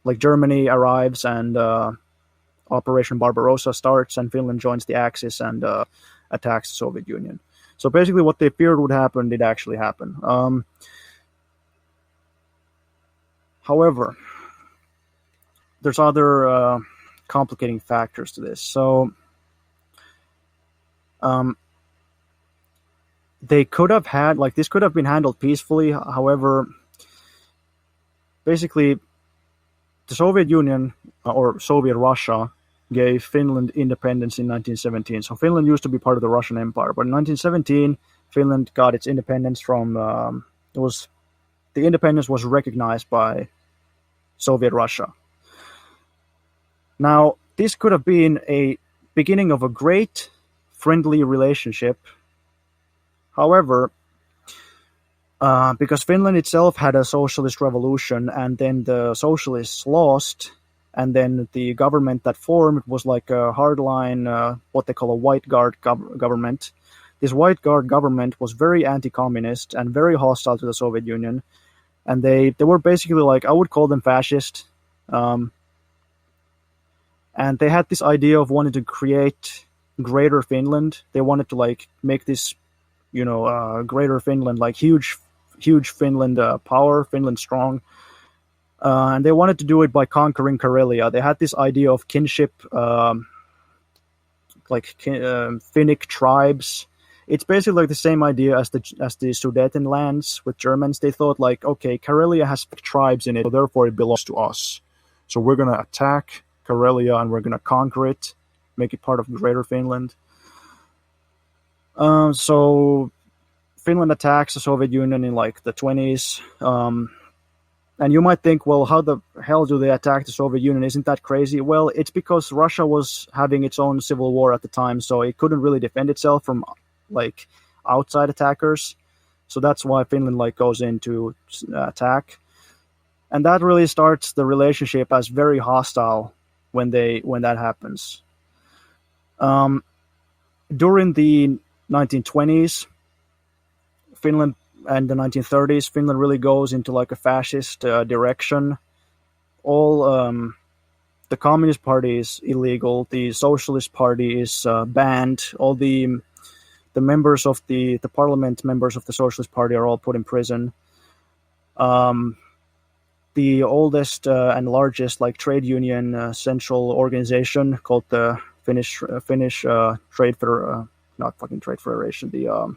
B: like Germany, arrives, and Operation Barbarossa starts, and Finland joins the Axis and attacks the Soviet Union. So basically, what they feared would happen did actually happen. However, there's other complicating factors to this. So they could have had, like, this could have been handled peacefully. However, basically, the Soviet Union, or Soviet Russia, gave Finland independence in 1917. So Finland used to be part of the Russian Empire, but in 1917, Finland got its independence from, the independence was recognized by Soviet Russia. Now, this could have been a beginning of a great friendly relationship. However, because Finland itself had a socialist revolution, and then the socialists lost, and then the government that formed was like a hardline, what they call a white guard government. This white guard government was very anti-communist and very hostile to the Soviet Union, and they were basically, like, I would call them fascist. And they had this idea of wanting to create Greater Finland. They wanted to, like, make this, Greater Finland, like huge Finland power, Finland strong. And they wanted to do it by conquering Karelia. They had this idea of kinship, Finnic tribes. It's basically like the same idea as the Sudetenlands with Germans. They thought, like, okay, Karelia has tribes in it, so therefore it belongs to us. So we're going to attack Karelia and we're going to conquer it, make it part of Greater Finland. So Finland attacks the Soviet Union in like the 1920s. And you might think, well, how the hell do they attack the Soviet Union? Isn't that crazy? Well, it's because Russia was having its own civil war at the time, so it couldn't really defend itself from, like, outside attackers. So that's why Finland, like, goes in to attack. And that really starts the relationship as very hostile when that happens. During the 1920s, Finland and the 1930s, Finland really goes into like a fascist direction. All the Communist Party is illegal. The Socialist Party is banned. All the members of the parliament, members of the Socialist Party, are all put in prison. The oldest and largest like trade union central organization called the Finnish Trade not fucking Trade Federation, the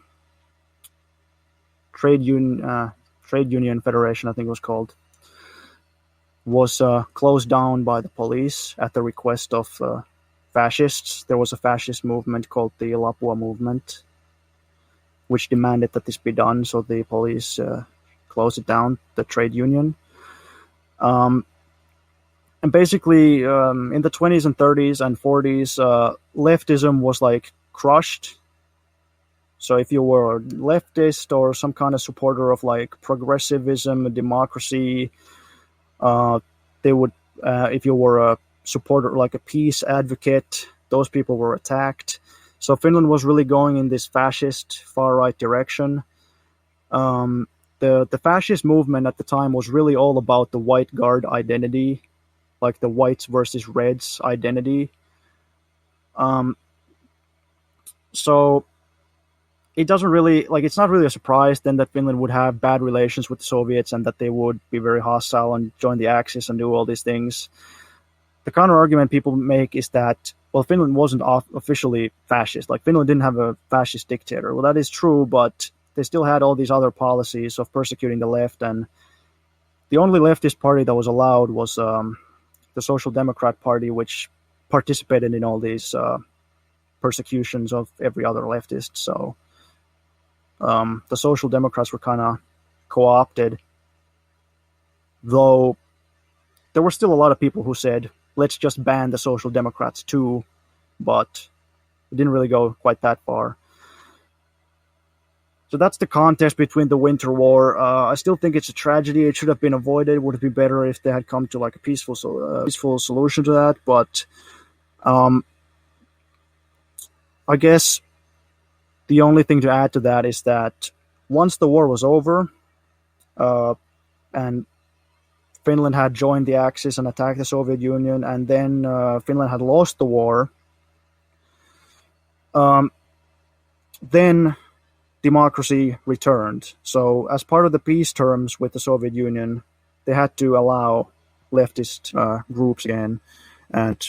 B: Trade Union Federation, I think it was called, was closed down by the police at the request of fascists. There was a fascist movement called the Lapua movement, which demanded that this be done, so the police closed it down, the trade union. And basically, in the 20s and 30s and 40s, leftism was like crushed. So if you were a leftist or some kind of supporter of like progressivism, democracy, they would, if you were a supporter, like a peace advocate, those people were attacked. So Finland was really going in this fascist far-right direction. The fascist movement at the time was really all about the white guard identity, like the whites versus reds identity. So it doesn't really, like, it's not really a surprise then that Finland would have bad relations with the Soviets and that they would be very hostile and join the Axis and do all these things. The counter-argument people make is that, well, Finland wasn't officially fascist. Like, Finland didn't have a fascist dictator. Well, that is true, but they still had all these other policies of persecuting the left, and the only leftist party that was allowed was the Social Democrat Party, which participated in all these persecutions of every other leftist. So the Social Democrats were kind of co-opted, though there were still a lot of people who said, let's just ban the Social Democrats too, but it didn't really go quite that far. So that's the context between the Winter War. I still think it's a tragedy. It should have been avoided. Would it be better if they had come to like a peaceful solution to that? But I guess the only thing to add to that is that once the war was over, and Finland had joined the Axis and attacked the Soviet Union, and then Finland had lost the war, then democracy returned. So as part of the peace terms with the Soviet Union, they had to allow leftist groups again. And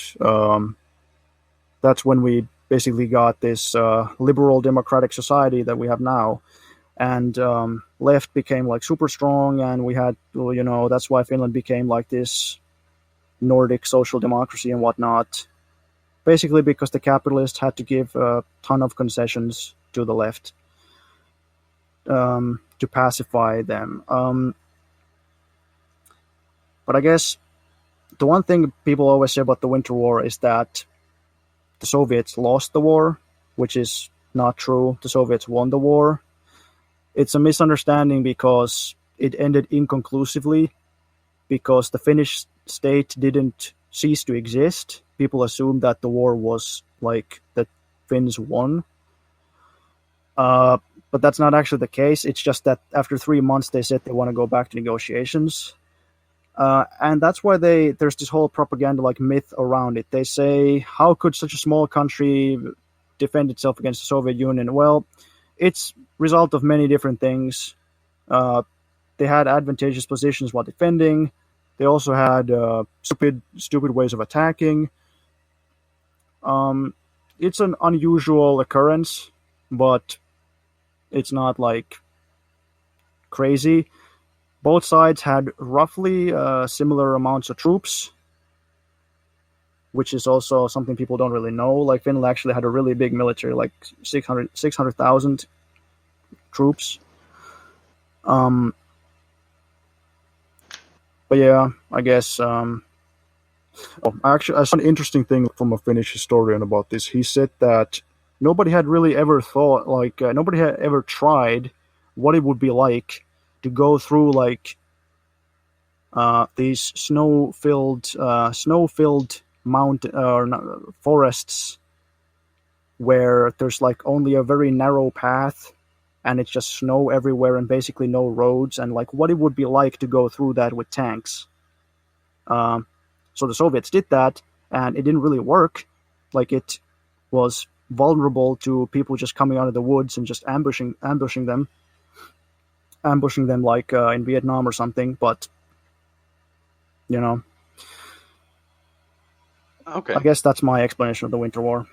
B: that's when we basically got this liberal democratic society that we have now. And left became like super strong, and we had, you know, that's why Finland became like this Nordic social democracy and whatnot. Basically because the capitalists had to give a ton of concessions to the left to pacify them. But I guess the one thing people always say about the Winter War is that the Soviets lost the war, which is not true. The Soviets won the war. It's a misunderstanding because it ended inconclusively, because the Finnish state didn't cease to exist. People assumed that the war was like that Finns won. But that's not actually the case. It's just that after 3 months, they said they want to go back to negotiations. And that's why there's this whole propaganda like myth around it. They say, how could such a small country defend itself against the Soviet Union? Well, it's result of many different things. They had advantageous positions while defending. They also had stupid ways of attacking. It's an unusual occurrence, but it's not like crazy. Both sides had roughly similar amounts of troops, which is also something people don't really know. Like Finland actually had a really big military, like 600,000 troops. But yeah, I guess. Actually, I saw an interesting thing from a Finnish historian about this. He said that nobody had really ever thought, like, nobody had ever tried what it would be like to go through like these snow-filled mountain forests where there's like only a very narrow path and it's just snow everywhere and basically no roads, and like what it would be like to go through that with tanks. So the Soviets did that, and it didn't really work. Like, it was vulnerable to people just coming out of the woods and just ambushing them like in Vietnam or something. But
A: Okay.
B: I guess that's my explanation of the Winter War.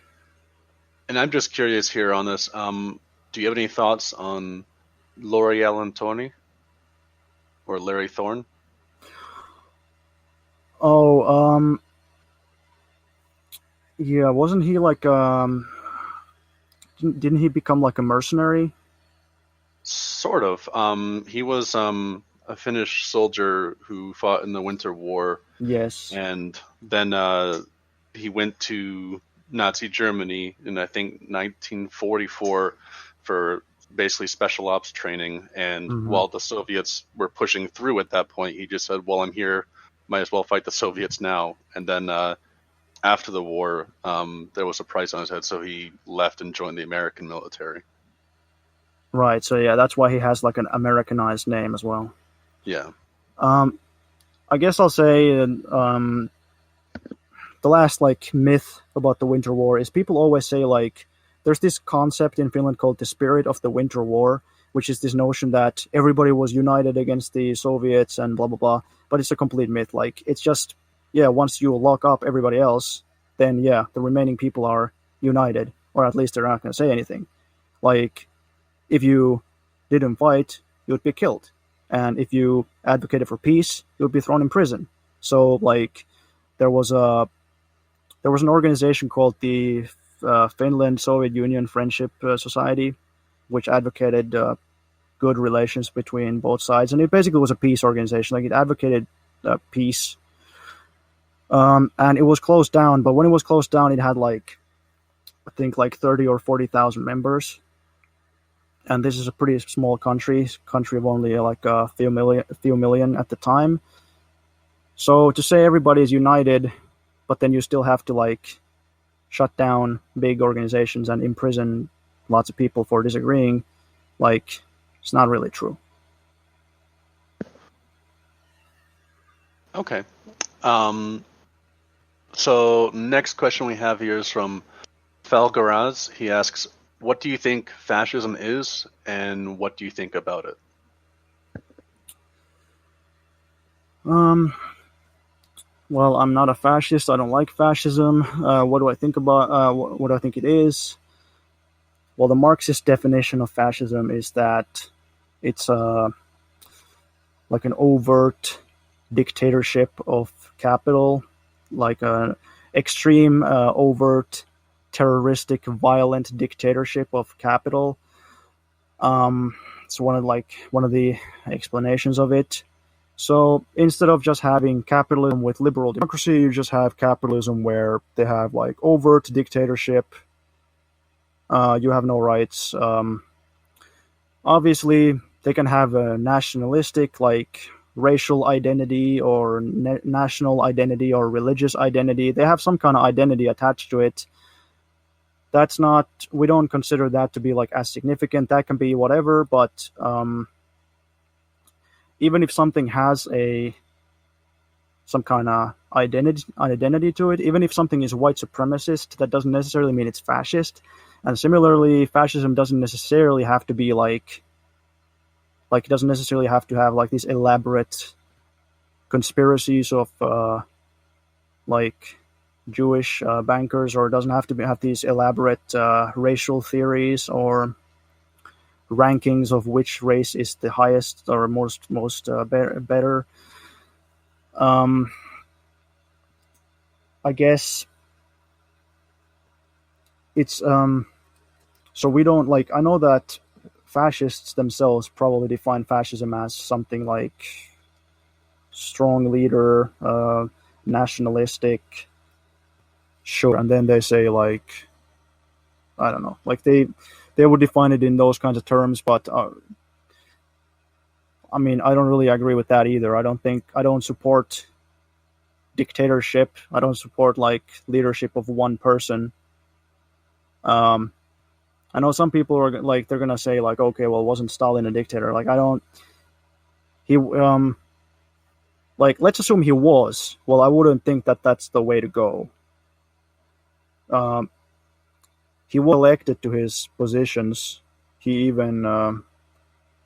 A: And I'm just curious here on this. Do you have any thoughts on L'Oreal and Tony or Larry Thorne?
B: Oh, yeah, wasn't he like didn't he become like a mercenary?
A: Sort of. He was a Finnish soldier who fought in the Winter War,
B: Yes.
A: and then he went to Nazi Germany in, I think, 1944 for basically special ops training. And while the Soviets were pushing through at that point, he just said, well, I'm here, might as well fight the Soviets now. And then after the war, there was a price on his head, so he left and joined the American military.
B: Right, so yeah, that's why he has like an Americanized name as well.
A: Yeah.
B: I guess I'll say the last like myth about the Winter War is people always say like there's this concept in Finland called the spirit of the Winter War, which is this notion that everybody was united against the Soviets and blah blah blah. But it's a complete myth. Like, it's just, yeah, once you lock up everybody else, then yeah, the remaining people are united, or at least they're not going to say anything. Like, if you didn't fight, you would be killed. And if you advocated for peace, you would be thrown in prison. So, like, there was an organization called the Finland-Soviet Union Friendship Society, which advocated good relations between both sides. And it basically was a peace organization. Like, it advocated peace. And it was closed down. But when it was closed down, it had, like, I think, like 30 or 40,000 members. And this is a pretty small country of only like a few million at the time. So to say everybody is united, but then you still have to like shut down big organizations and imprison lots of people for disagreeing, like, it's not really true.
A: Okay. So next question we have here is from Falgaraz. He asks, what do you think fascism is, and what do you think about it?
B: Well, I'm not a fascist. I don't like fascism. What do I think about? What do I think it is? Well, the Marxist definition of fascism is that it's like an overt dictatorship of capital, like an extreme, overt, terroristic, violent dictatorship of capital. It's one of the explanations of it. So instead of just having capitalism with liberal democracy, you just have capitalism where they have like overt dictatorship. You have no rights. Obviously, they can have a nationalistic, like racial identity or national identity or religious identity. They have some kind of identity attached to it. We don't consider that to be like as significant. That can be whatever, but even if something has some kind of identity to it, even if something is white supremacist, that doesn't necessarily mean it's fascist. And similarly, fascism doesn't necessarily have to be like it doesn't necessarily have to have like these elaborate conspiracies of like Jewish bankers, or it doesn't have to have these elaborate racial theories or rankings of which race is the highest or most better. I guess it's so we don't like. I know that fascists themselves probably define fascism as something like strong leader, nationalistic. Sure, and then they say like, I don't know, like they would define it in those kinds of terms, but I mean, I don't really agree with that either. I don't support dictatorship. I don't support like leadership of one person. I I know some people are like they're gonna say like, okay, well, wasn't Stalin a dictator? Like I don't. He like let's assume he was. Well, I wouldn't think that that's the way to go. He was elected to his positions. He even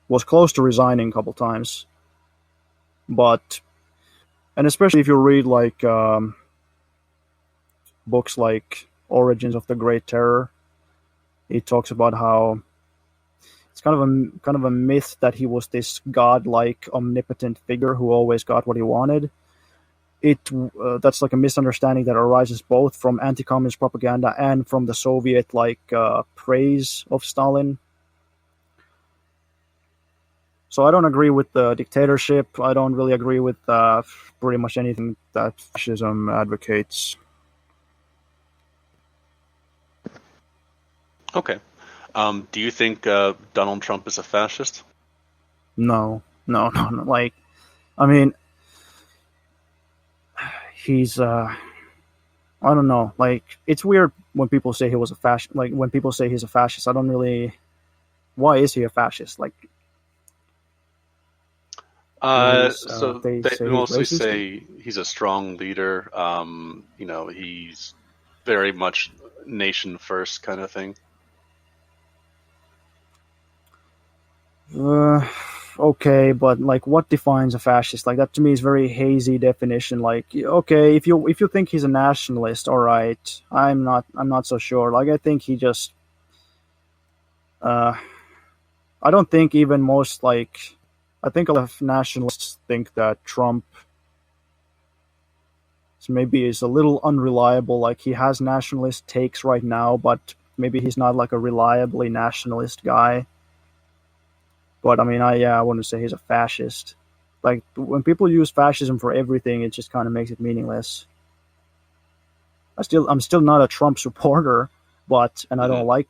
B: was close to resigning a couple times. But, and especially if you read like books like Origins of the Great Terror, it talks about how it's kind of a myth that he was this godlike, omnipotent figure who always got what he wanted. That's like a misunderstanding that arises both from anti-communist propaganda and from the Soviet praise of Stalin. So I don't agree with the dictatorship. I don't really agree with pretty much anything that fascism advocates.
A: Okay. Do you think Donald Trump is a fascist?
B: No. Like, I mean, he's I don't know. Like, it's weird when people say he was a fascist. Like, when people say he's a fascist, I don't really. Why is he a fascist? Like,
A: they mostly say he's a strong leader. He's very much nation first kind of thing.
B: Okay, but like, what defines a fascist? Like, that to me is very hazy definition. Like, okay, if you think he's a nationalist, all right. I'm not so sure. Like, I think he just. I don't think even most like. I think a lot of nationalists think that Trump maybe is a little unreliable. Like, he has nationalist takes right now, but maybe he's not like a reliably nationalist guy. But I mean, I wouldn't say he's a fascist. Like, when people use fascism for everything, it just kind of makes it meaningless. I'm still not a Trump supporter, but I don't like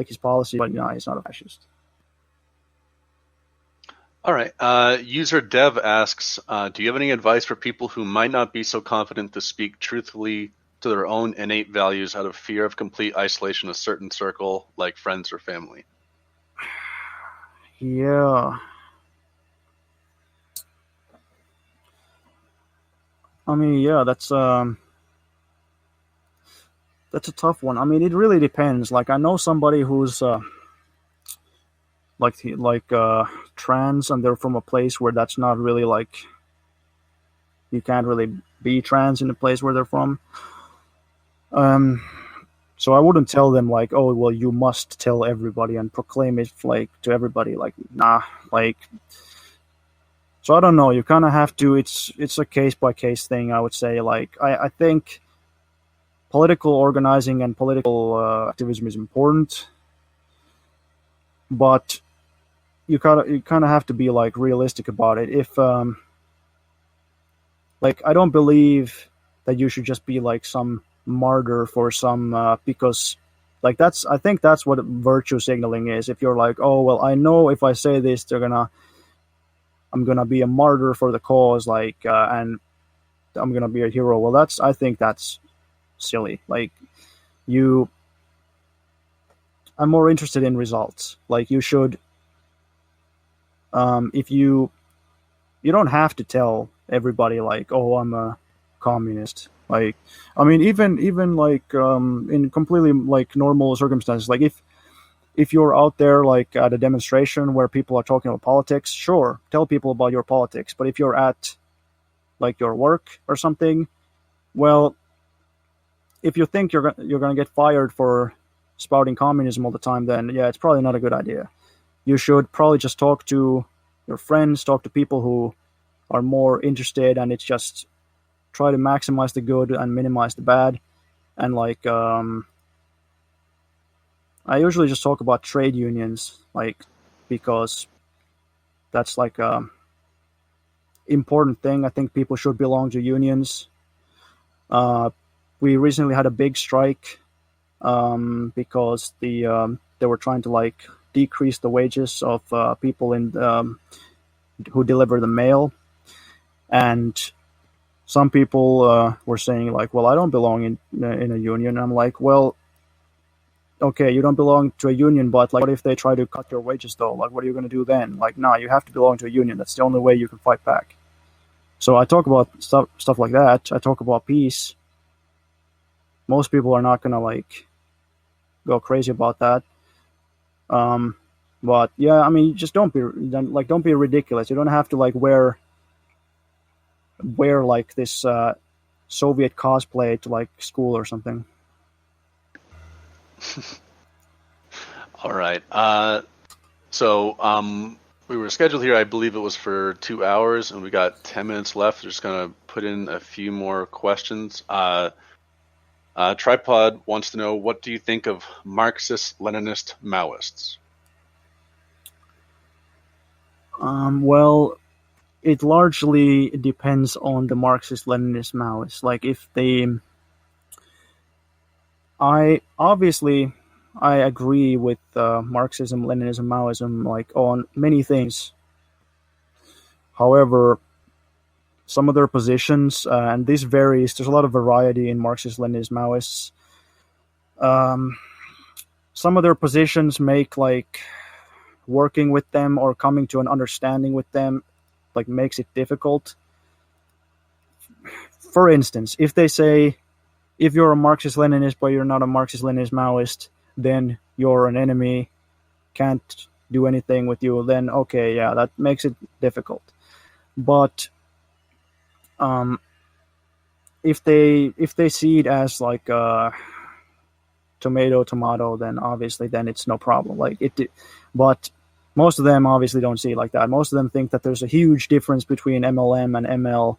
B: his policy. But he's not a fascist.
A: All right. User Dev asks, do you have any advice for people who might not be so confident to speak truthfully to their own innate values out of fear of complete isolation in a certain circle, like friends or family?
B: Yeah. I mean, yeah, that's a tough one. I mean, it really depends. Like, I know somebody who's trans, and they're from a place where that's not really like you can't really be trans in the place where they're from. So I wouldn't tell them like, oh, well, you must tell everybody and proclaim it like to everybody. Like, nah, like. So I don't know. You kind of have to. It's a case by case thing. I would say. Like, I think political organizing and political activism is important, but you kind of have to be like realistic about it. If like, I don't believe that you should just be like some martyr for some because like I think that's what virtue signaling is. If you're like, oh well, I know if I say this, I'm gonna be a martyr for the cause, like and I'm gonna be a hero. Well, I think that's silly. Like, I'm more interested in results. Like, you should if you don't have to tell everybody like, oh, I'm a communist. Like, I mean, even like in completely like normal circumstances, like if you're out there like at a demonstration where people are talking about politics, sure, tell people about your politics. But if you're at like your work or something, well, if you think you're gonna get fired for spouting communism all the time, then yeah, it's probably not a good idea. You should probably just talk to your friends, talk to people who are more interested, and it's just try to maximize the good and minimize the bad. And like, I usually just talk about trade unions, like, because that's like a important thing. I think people should belong to unions. We recently had a big strike because they were trying to like decrease the wages of people who deliver the mail, and some people were saying like, well, I don't belong in a union. And I'm like, well, okay, you don't belong to a union, but like, what if they try to cut your wages though? Like, what are you going to do then? Like, nah, you have to belong to a union. That's the only way you can fight back. So I talk about stuff like that. I talk about peace. Most people are not going to like go crazy about that. But yeah, I mean, just don't be ridiculous. You don't have to like wear like this Soviet cosplay to like school or something.
A: All right. So we were scheduled here, I believe it was for 2 hours, and we got 10 minutes left. We're just going to put in a few more questions. Tripod wants to know, what do you think of Marxist, Leninist, Maoists?
B: Well, it largely depends on the Marxist, Leninist, Maoists. Like, if they... I agree with Marxism, Leninism, Maoism, like on many things. However, some of their positions, and this varies. There's a lot of variety in Marxist, Leninist, Maoists. Some of their positions make like working with them or coming to an understanding with them like makes it difficult. For instance, if they say, if you're a Marxist-Leninist but you're not a Marxist-Leninist Maoist, then you're an enemy, can't do anything with you, then okay, yeah, that makes it difficult. But if they see it as like tomato, then obviously then it's no problem. Like it, but most of them obviously don't see it like that. Most of them think that there's a huge difference between MLM and ML.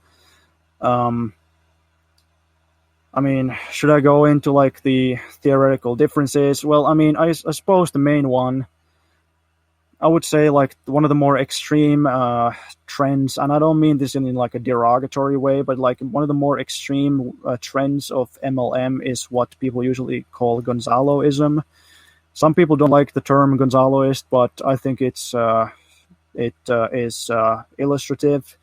B: I mean, should I go into like the theoretical differences? Well, I mean, I suppose the main one, I would say like one of the more extreme trends, and I don't mean this in like a derogatory way, but like one of the more extreme trends of MLM is what people usually call Gonzaloism. Some people don't like the term Gonzaloist, but I think it is illustrative.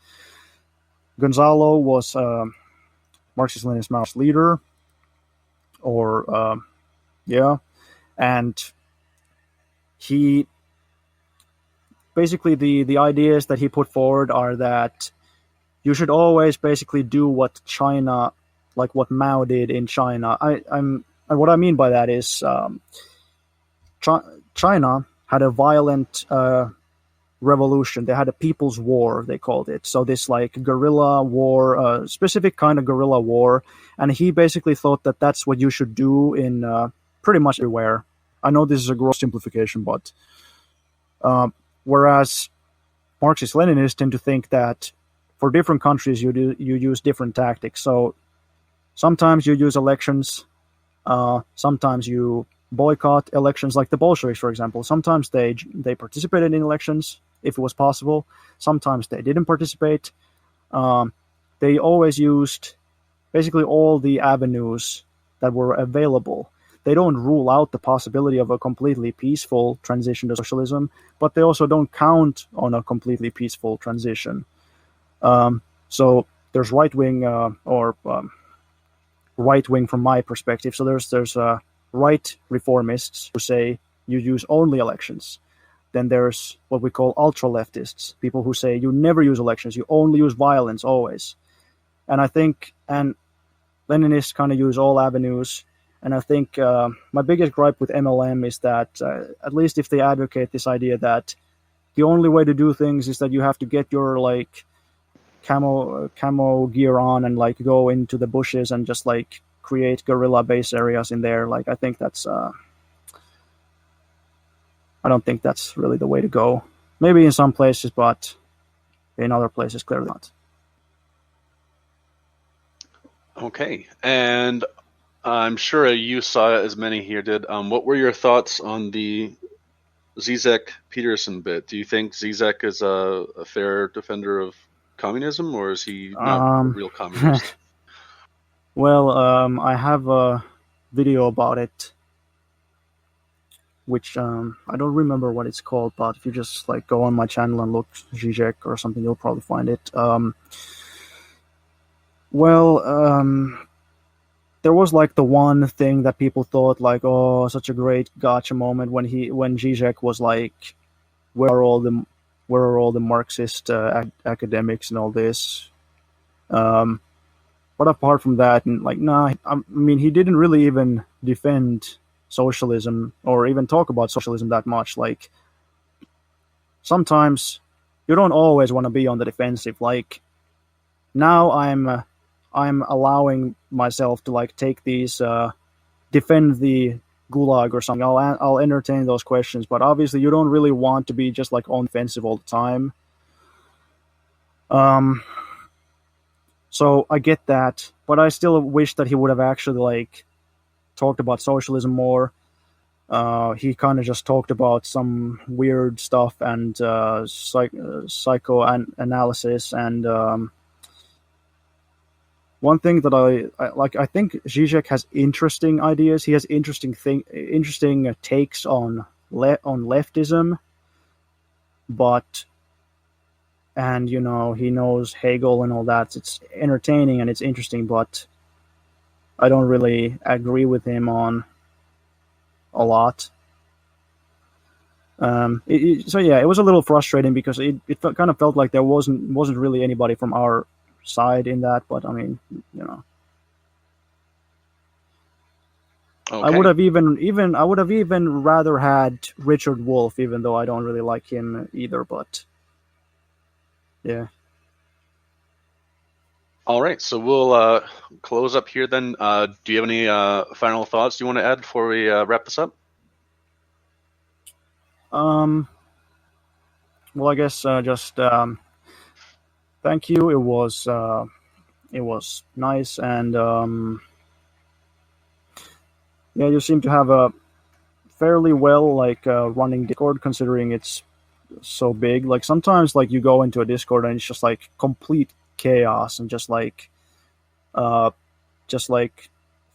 B: Gonzalo was Marxist-Leninist Maoist leader, and he basically the ideas that he put forward are that you should always basically do what China, like what Mao did in China. And what I mean by that is China had a violent revolution. They had a people's war, they called it. So this like guerrilla war, specific kind of guerrilla war, and he basically thought that that's what you should do in pretty much everywhere. I know this is a gross simplification, but whereas Marxist-Leninists tend to think that for different countries you use different tactics. So sometimes you use elections, sometimes you boycott elections, like the Bolsheviks, for example. Sometimes they participated in elections if it was possible. Sometimes they didn't participate. They always used basically all the avenues that were available. They don't rule out the possibility of a completely peaceful transition to socialism, but they also don't count on a completely peaceful transition. So there's right-wing right-wing from my perspective. So there's right reformists who say you use only elections. Then there's what we call ultra-leftists, people who say you never use elections, you only use violence always. And I think, and Leninists kind of use all avenues. And I think my biggest gripe with MLM is that, at least if they advocate this idea that the only way to do things is that you have to get your like camo gear on and like go into the bushes and just like create guerrilla base areas in there. Like, I think that's, I don't think that's really the way to go. Maybe in some places, but in other places, clearly not.
A: Okay, and I'm sure you saw it as many here did. What were your thoughts on the Zizek Peterson bit? Do you think Zizek is a fair defender of communism, or is he not a real communist?
B: Well, I have a video about it, which I don't remember what it's called, but if you just like go on my channel and look Zizek or something, you'll probably find it. there was like the one thing that people thought like, oh, such a great gotcha moment when Zizek was like, where are all the Marxist academics and all this. But apart from that, and like, nah, I mean, he didn't really even defend socialism or even talk about socialism that much. Like, sometimes you don't always want to be on the defensive. Like, now I'm allowing myself to like take these defend the Gulag or something. I'll entertain those questions, but obviously you don't really want to be just like on defensive all the time. So I get that, but I still wish that he would have actually like talked about socialism more. He kind of just talked about some weird stuff and psychoanalysis and one thing that I like. I think Zizek has interesting ideas. He has interesting takes on leftism, but. And, you know, he knows Hegel and all that. It's entertaining and it's interesting, but I don't really agree with him on a lot. So yeah, it was a little frustrating because it kind of felt like there wasn't really anybody from our side in that. But I mean, you know,
A: Okay.
B: I would have even rather had Richard Wolff, even though I don't really like him either. But yeah.
A: All right, so we'll close up here then. Do you have any final thoughts you want to add before we wrap this up?
B: Well, I guess just thank you. It was nice, and yeah, you seem to have a fairly well like running Discord, considering it's so big. Like sometimes like you go into a Discord and it's just like complete chaos and just like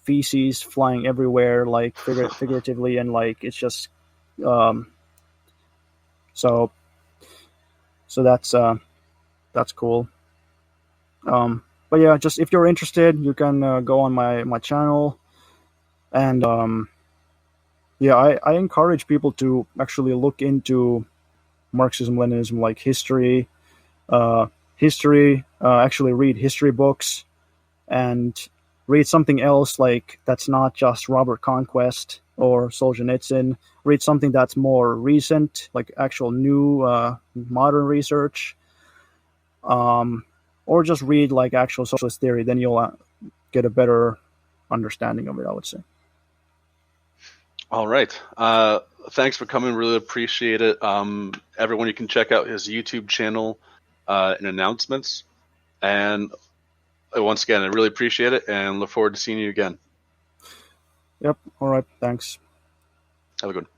B: feces flying everywhere, like figuratively, and like it's just so that's cool. But yeah, just if you're interested, you can go on my channel, and yeah, I encourage people to actually look into Marxism-Leninism, like history, actually read history books, and read something else like that's not just Robert Conquest or Solzhenitsyn. Read something that's more recent, like actual new modern research, or just read like actual socialist theory. Then you'll get a better understanding of it, I would say.
A: All right. Thanks for coming. Really appreciate it. Everyone, you can check out his YouTube channel and announcements. And once again, I really appreciate it and look forward to seeing you again.
B: Yep. All right. Thanks.
A: Have a good one.